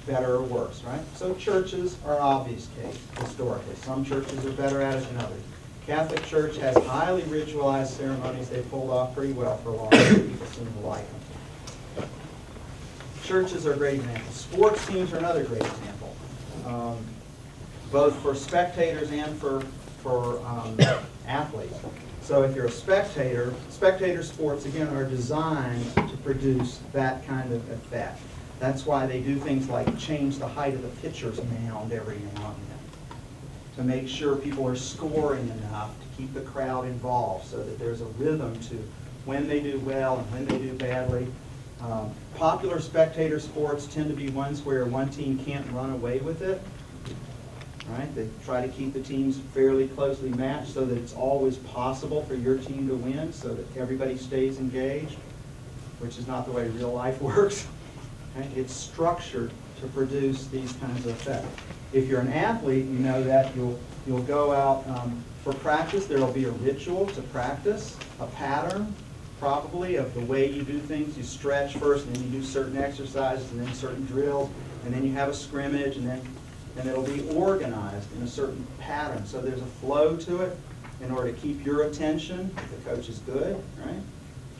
better or worse, right? So churches are an obvious case, historically. Some churches are better at it than others. Catholic Church has highly ritualized ceremonies they pulled off pretty well for a long time. People seem to like them. Churches are a great example. Sports teams are another great example, both for spectators and for athletes. So if you're a spectator, spectator sports, again, are designed to produce that kind of effect. That's why they do things like change the height of the pitcher's mound every now and then, to make sure people are scoring enough to keep the crowd involved, so that there's a rhythm to when they do well and when they do badly. Popular spectator sports tend to be ones where one team can't run away with it. Right? They try to keep the teams fairly closely matched so that it's always possible for your team to win, so that everybody stays engaged, which is not the way real life works. Okay? It's structured to produce these kinds of effects. If you're an athlete, you know that you'll go out for practice. There will be a ritual to practice, a pattern probably of the way you do things. You stretch first, and then you do certain exercises, and then certain drills, and then you have a scrimmage, and it'll be organized in a certain pattern. So there's a flow to it in order to keep your attention, if the coach is good, right?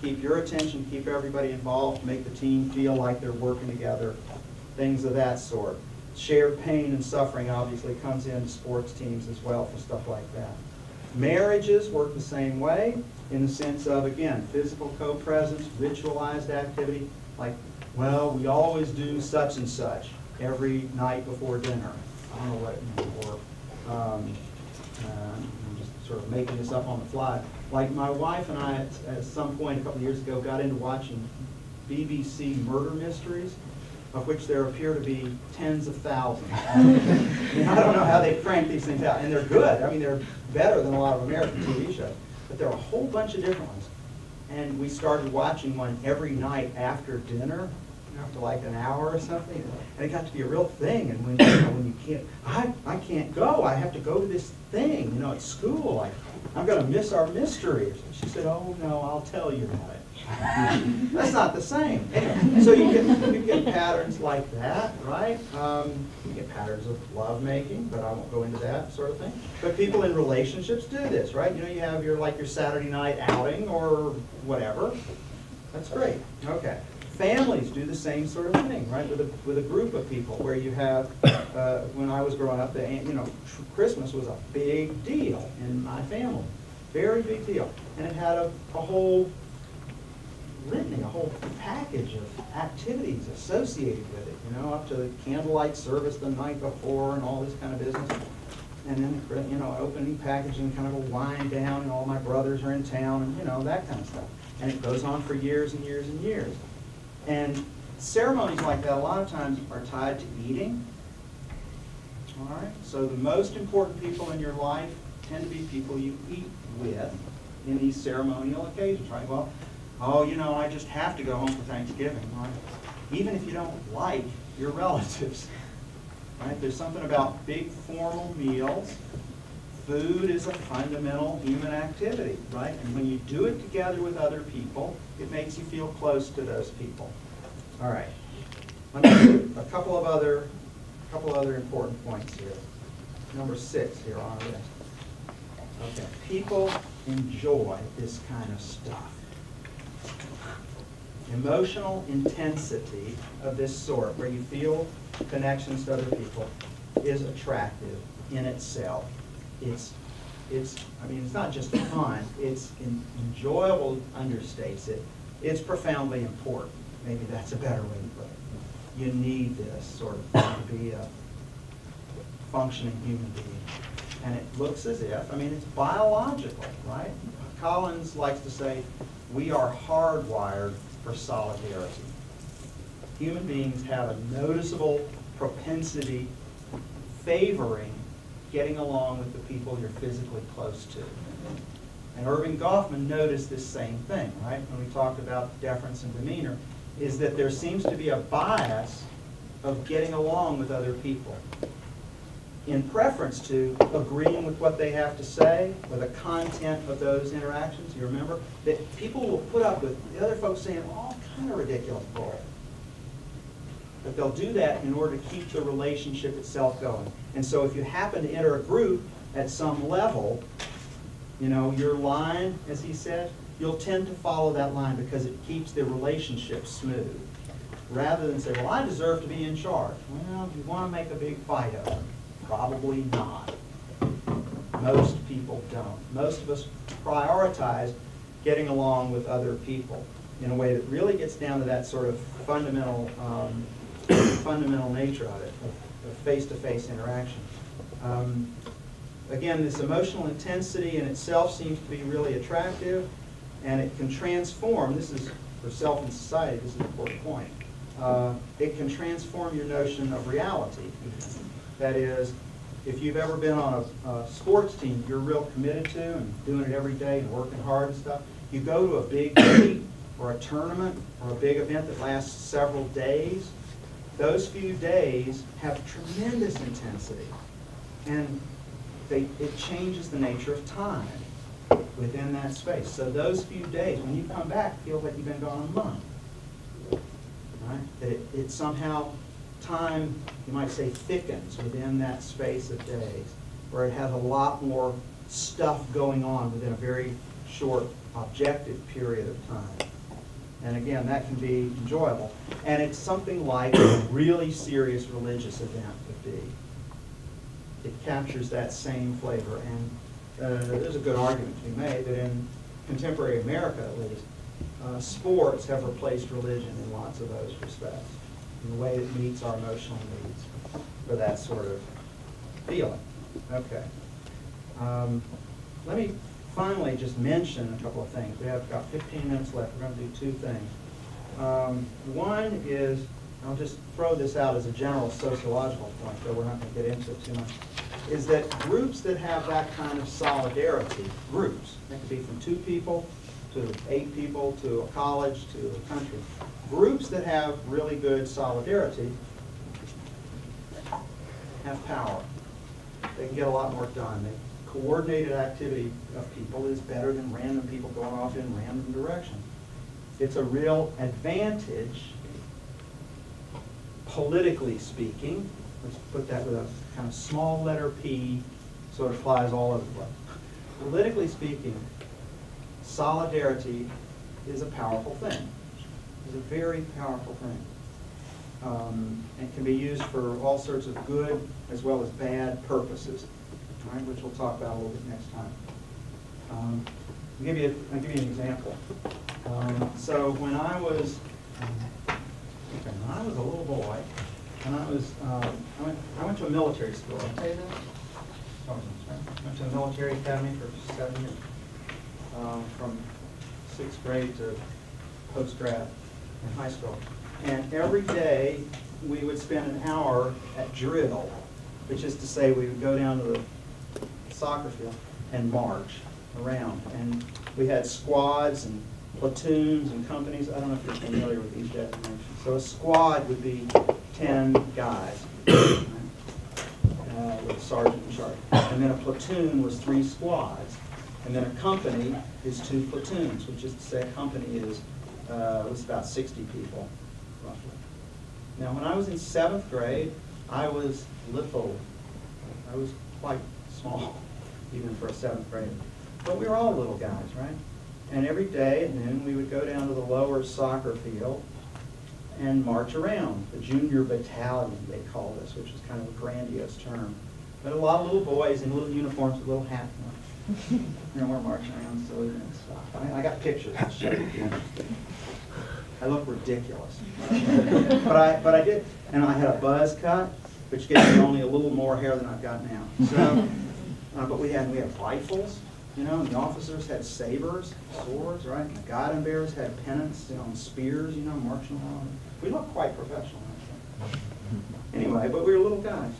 Keep your attention, keep everybody involved, make the team feel like they're working together, things of that sort. Shared pain and suffering obviously comes into sports teams as well for stuff like that. Marriages work the same way in the sense of, again, physical co-presence, ritualized activity, like, well, we always do such and such every night before dinner. I don't know what it means, or I'm just sort of making this up on the fly. Like my wife and I, at some point a couple of years ago, got into watching BBC murder mysteries, of which there appear to be tens of thousands. I mean, I don't know how they crank these things out, and they're good. I mean, they're better than a lot of American TV shows, but there are a whole bunch of different ones. And we started watching one every night after dinner, after like an hour or something, and it got to be a real thing. And when you can't, I can't go. I have to go to this thing, at school. I'm going to miss our mysteries. And she said, "Oh no, I'll tell you about it." That's not the same. Anyway, so you get patterns like that, right? You get patterns of lovemaking, but I won't go into that sort of thing. But people in relationships do this, right? You have your Saturday night outing or whatever. That's great. Okay. Families do the same sort of thing, right? With a group of people, where you have, when I was growing up, Christmas was a big deal in my family, very big deal, and it had a whole litany, a whole package of activities associated with it, up to the candlelight service the night before and all this kind of business. And then, opening packaging, kind of a wind down, and all my brothers are in town, and, that kind of stuff. And it goes on for years and years and years. And ceremonies like that a lot of times are tied to eating. All right? So the most important people in your life tend to be people you eat with in these ceremonial occasions, right? Well, I just have to go home for Thanksgiving, right? Even if you don't like your relatives, right? There's something about big formal meals. Food is a fundamental human activity, right? And when you do it together with other people, it makes you feel close to those people. All right. Let me do a couple of other important points here. Number 6 here on our list. Okay. People enjoy this kind of stuff. Emotional intensity of this sort, where you feel connections to other people, is attractive in itself. It's not just fun, it's enjoyable, understates it. It's profoundly important. Maybe that's a better way to put it. You need this sort of thing to be a functioning human being. And it looks as if, it's biological, right? Collins likes to say, we are hardwired for solidarity. Human beings have a noticeable propensity favoring getting along with the people you're physically close to. And Irving Goffman noticed this same thing, right? When we talked about deference and demeanor, is that there seems to be a bias of getting along with other people in preference to agreeing with what they have to say, or the content of those interactions. You remember that people will put up with the other folks saying all kind of ridiculous bull. But they'll do that in order to keep the relationship itself going. And so if you happen to enter a group at some level, your line, as he said, you'll tend to follow that line because it keeps the relationship smooth. Rather than say, well, I deserve to be in charge. Well, you want to make a big fight of it? Probably not. Most people don't. Most of us prioritize getting along with other people in a way that really gets down to that sort of fundamental nature of it, of face-to-face interaction. Again, this emotional intensity in itself seems to be really attractive, and it can transform. This is for self and society. This is an important point. It can transform your notion of reality. That is, if you've ever been on a sports team you're real committed to and doing it every day and working hard and stuff, you go to a big meet or a tournament or a big event that lasts several days, those few days have tremendous intensity. And it changes the nature of time within that space. So those few days, when you come back, it feels like you've been gone a month. Right? That it somehow, time, you might say, thickens within that space of days, where it has a lot more stuff going on within a very short, objective period of time. And again, that can be enjoyable. And it's something like a really serious religious event would be. It captures that same flavor. And there's a good argument to be made that in contemporary America, at least, sports have replaced religion in lots of those respects, in a way that meets our emotional needs for that sort of feeling. Okay. Let me finally just mention a couple of things. We have about 15 minutes left. We're going to do two things. One is, I'll just throw this out as a general sociological point, though we're not going to get into it too much, is that groups that have that kind of solidarity, groups, that could be from 2 people to 8 people to a college to a country, groups that have really good solidarity have power. They can get a lot more done. Coordinated activity of people is better than random people going off in random directions. It's a real advantage, politically speaking. Let's put that with a kind of small letter P, so it applies all over the place. Politically speaking, solidarity is a powerful thing. It's a very powerful thing. And can be used for all sorts of good as well as bad purposes, right, which we'll talk about a little bit next time. I'll give you an example. So when I was a little boy, and I went to a military school. Did I tell you that? I went to a military academy for 7 years, from 6th grade to post-grad in high school. And every day we would spend an hour at drill, which is to say we would go down to the soccer field and march around. And we had squads and platoons and companies. I don't know if you're familiar with these designations. So a squad would be 10 guys, right? With a sergeant in charge. And then a platoon was 3 squads. And then a company is 2 platoons, which is to say a company is was about 60 people, roughly. Now, when I was in 7th grade, I was little. I was quite small, even for a 7th grader. But we were all little guys, right? And every day at noon, we would go down to the lower soccer field and march around. The junior battalion, they called us, which is kind of a grandiose term. But a lot of little boys in little uniforms with little hats on. And we're marching around silly and stuff. I got pictures to show you. I look ridiculous. but I did, and I had a buzz cut, which gave me only a little more hair than I've got now. So, but we had rifles, you know, and the officers had sabers, swords, right? And the guidon bearers had pennants, you know, and spears, you know, marching along. We looked quite professional, actually. Anyway, but we were little guys.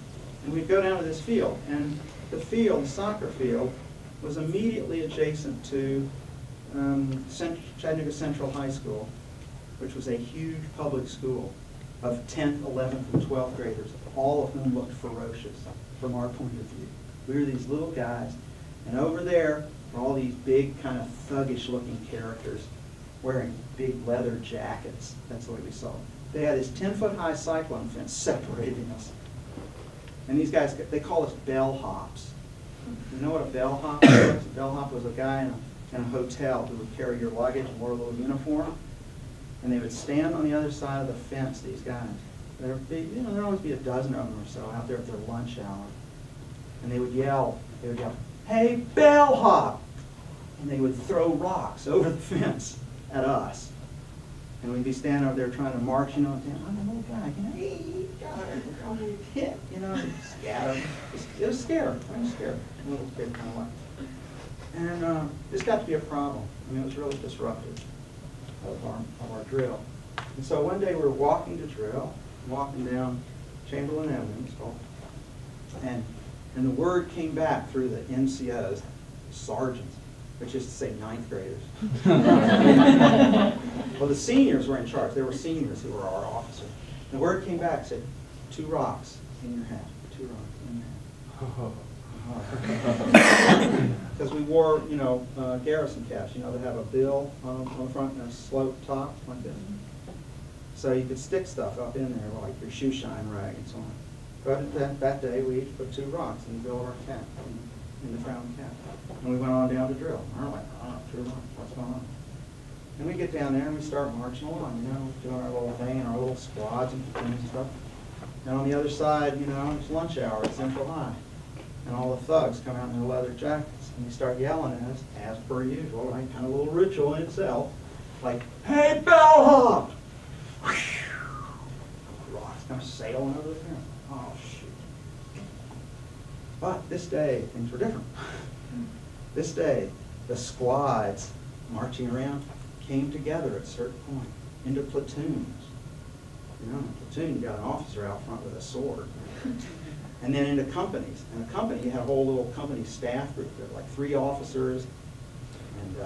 And we'd go down to this field, and the field, the soccer field, was immediately adjacent to Chattanooga Central High School, which was a huge public school of 10th, 11th, and 12th graders, all of whom looked ferocious from our point of view. We were these little guys, and over there were all these big, kind of thuggish-looking characters wearing big leather jackets. That's the way we saw them. They had this 10-foot-high cyclone fence separating us. And these guys, they call us bellhops. You know what a bellhop was? A bellhop was a guy in a hotel who would carry your luggage and wore a little uniform. And they would stand on the other side of the fence, these guys. There'd always be a dozen of them or so out there at their lunch hour. And they would yell, "Hey, bellhop!" And they would throw rocks over the fence at us. And we'd be standing over there trying to march, I'm a little guy, hey, God, hit, scatter. It was scary. I was scared. A little kid kind of like. And this got to be a problem. I mean, it was really disruptive of our drill. And so one day we were walking to drill, walking down Chamberlain Avenue, it's called, and the word came back through the NCOs, sergeants, which is to say ninth graders. Well, the seniors were in charge. There were seniors who were our officers. The word came back, said, 2 rocks in your hat, 2 rocks in your hat. Because we wore, garrison caps, they have a bill on the front and a slope top like this. So you could stick stuff up in there, like your shoe shine rag and so on. But that day, we each put 2 rocks in the bill of our cap, in the crown cap. And we went on down to drill. And we're like, 2 rocks, what's going on? And we get down there and we start marching along, doing our little thing and our little squads and things and stuff. And on the other side, it's lunch hour at Central High. And all the thugs come out in their leather jackets and they start yelling at us, as per usual, right? Kind of a little ritual in itself. Like, "Hey, bellhop!" Rocks come sailing over the fence. Oh, shoot. But this day, things were different. This day, the squads marching around came together at a certain point into platoons. In a platoon, you got an officer out front with a sword. And then into companies. And a company, you had a whole little company staff group. There were like 3 officers and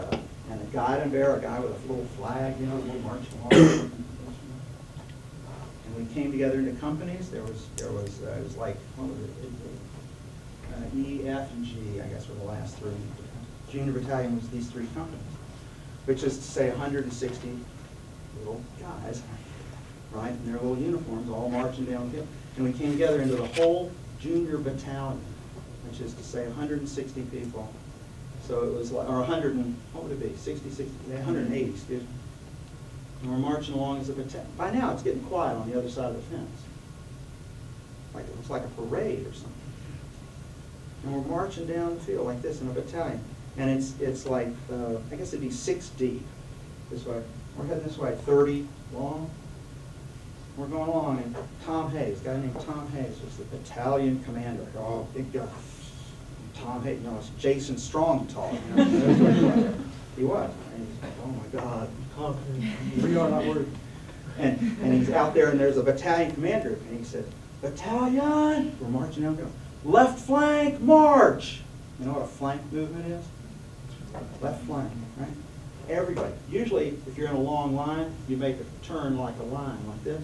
a guide and bearer, a guy with a little flag, a little marching law. And we came together into companies. It was like, what was it? E, F, and G, I guess, were the last 3. Junior battalion was these 3 companies, which is to say 160 little guys, right, in their little uniforms, all marching downhill. And we came together into the whole junior battalion, which is to say 160 people. So it was like, or 100 and, what would it be, 180, excuse me. And we're marching along as a battalion. By now it's getting quiet on the other side of the fence. Like it looks like a parade or something. And we're marching down the field like this in a battalion. And it's like, I guess it'd be 6 deep this way. We're heading this way, 30 long. We're going along, and Tom Hayes, a guy named Tom Hayes, was the battalion commander. Oh, big guy. Tom Hayes, it's Jason Strongtall. He was. And he's like, oh my God, we are not worried. And he's out there, and there's a battalion commander, and he said, "Battalion!" We're marching down, going, "Left flank, march!" You know what a flank movement is? Left flank, right? Everybody. Usually, if you're in a long line, you make a turn like a line, like this.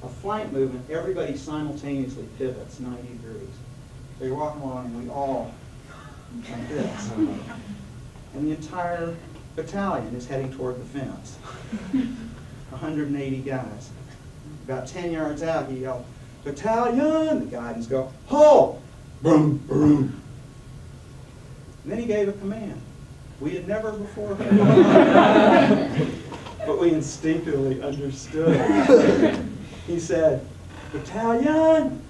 A flank movement, everybody simultaneously pivots 90 degrees. So you're walking along, and we all like this. And the entire battalion is heading toward the fence. 180 guys. About 10 yards out, he yelled, "Battalion!" The guidance go, "Halt!" Boom, boom. And then he gave a command. We had never before heard, but we instinctively understood. He said, "Battalion,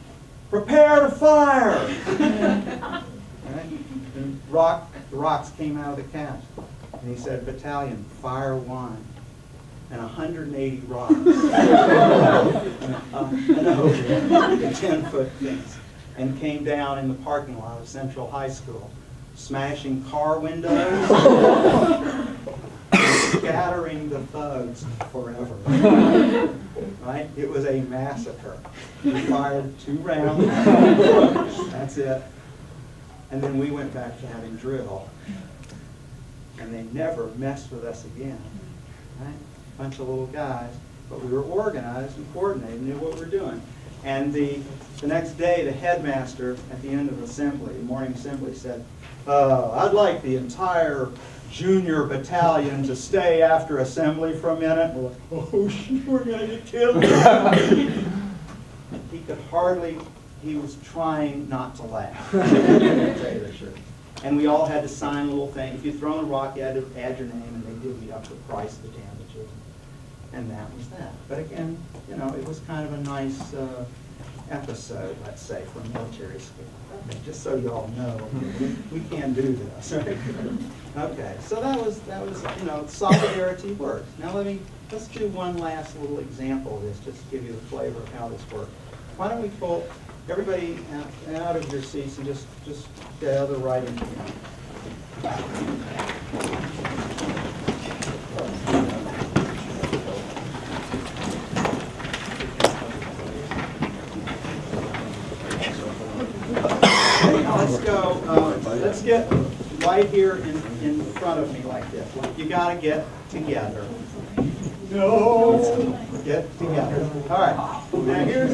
prepare to fire!" Right? And the rocks came out of the caps. And he said, "Battalion, fire 1." And 180 rocks. And over the 10-foot fence. And came down in the parking lot of Central High School, smashing car windows, and scattering the thugs forever. Right? It was a massacre. We fired 2 rounds. That's it. And then we went back to having drill. And they never messed with us again. Right? Bunch of little guys, but we were organized and coordinated, knew what we were doing. And the next day, the headmaster at the end of assembly, morning assembly, said, "I'd like the entire junior battalion to stay after assembly for a minute." We're like, "Oh, we're going to get killed." He could hardly, he was trying not to laugh. To tell you the truth. And we all had to sign a little thing. If you'd thrown a rock, you had to add your name, and they divvied up the price of the damages. And that was that. But again, it was kind of a nice episode, let's say, from military school. Okay, just so you all know, we can do this, right? Okay, so that was you know, solidarity works. Now let's do one last little example of this, just to give you the flavor of how this works. Why don't we pull everybody out of your seats and just gather right in here. Let's go, let's get right here in front of me like this. You got to get together. No! Get together. All right. Now here's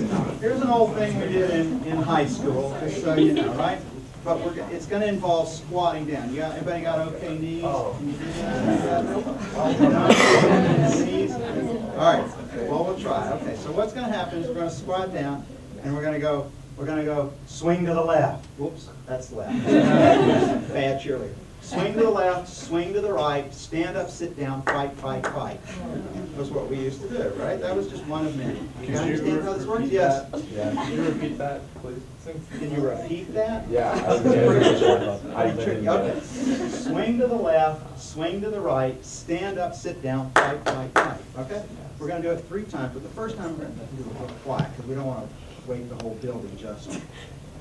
an old thing we did in high school, just so you know, right? But it's going to involve squatting down. Anybody got okay knees? Can you do that? Knees? All right. Well, we'll try. Okay. So what's going to happen is we're going to squat down, and we're going to go swing to the left. Whoops, that's left. Bad cheerleader. Swing to the left, swing to the right, stand up, sit down, fight, fight, fight. That's what we used to do, right? That was just one of many. You understand how this works? Yes. Yeah. Can you repeat that, please? Can you repeat that? Yeah. Pretty tricky. Okay. Swing to the left, swing to the right, stand up, sit down, fight, fight, fight. Okay? We're going to do it 3 times, but the first time we're going to do it a little quiet because we don't want to wake the whole building just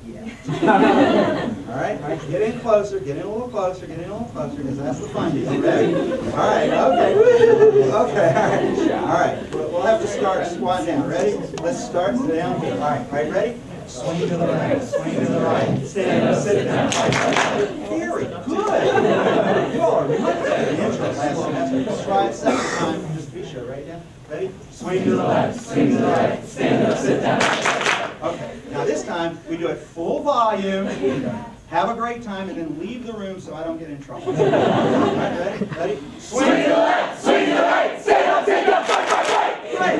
yet. All right? Get in closer, get in a little closer, get in a little closer because that's the fun deal. Ready? All right, okay. Okay, all right. We'll have to start squatting down. Ready? Let's start down here. All right, ready? Swing to the right, swing to the right. Stand up, sit down. Very good. You all are really good. Intro last semester. Let's try it second time. Just be sure. Right down. Ready? Swing to the left, swing to the right. Stand up, sit down. Okay. Now this time we do it full volume. Have a great time and then leave the room so I don't get in trouble. All right, ready? Ready? Swing to the left, swing to the right. Stand up, fight, fight, fight. Right.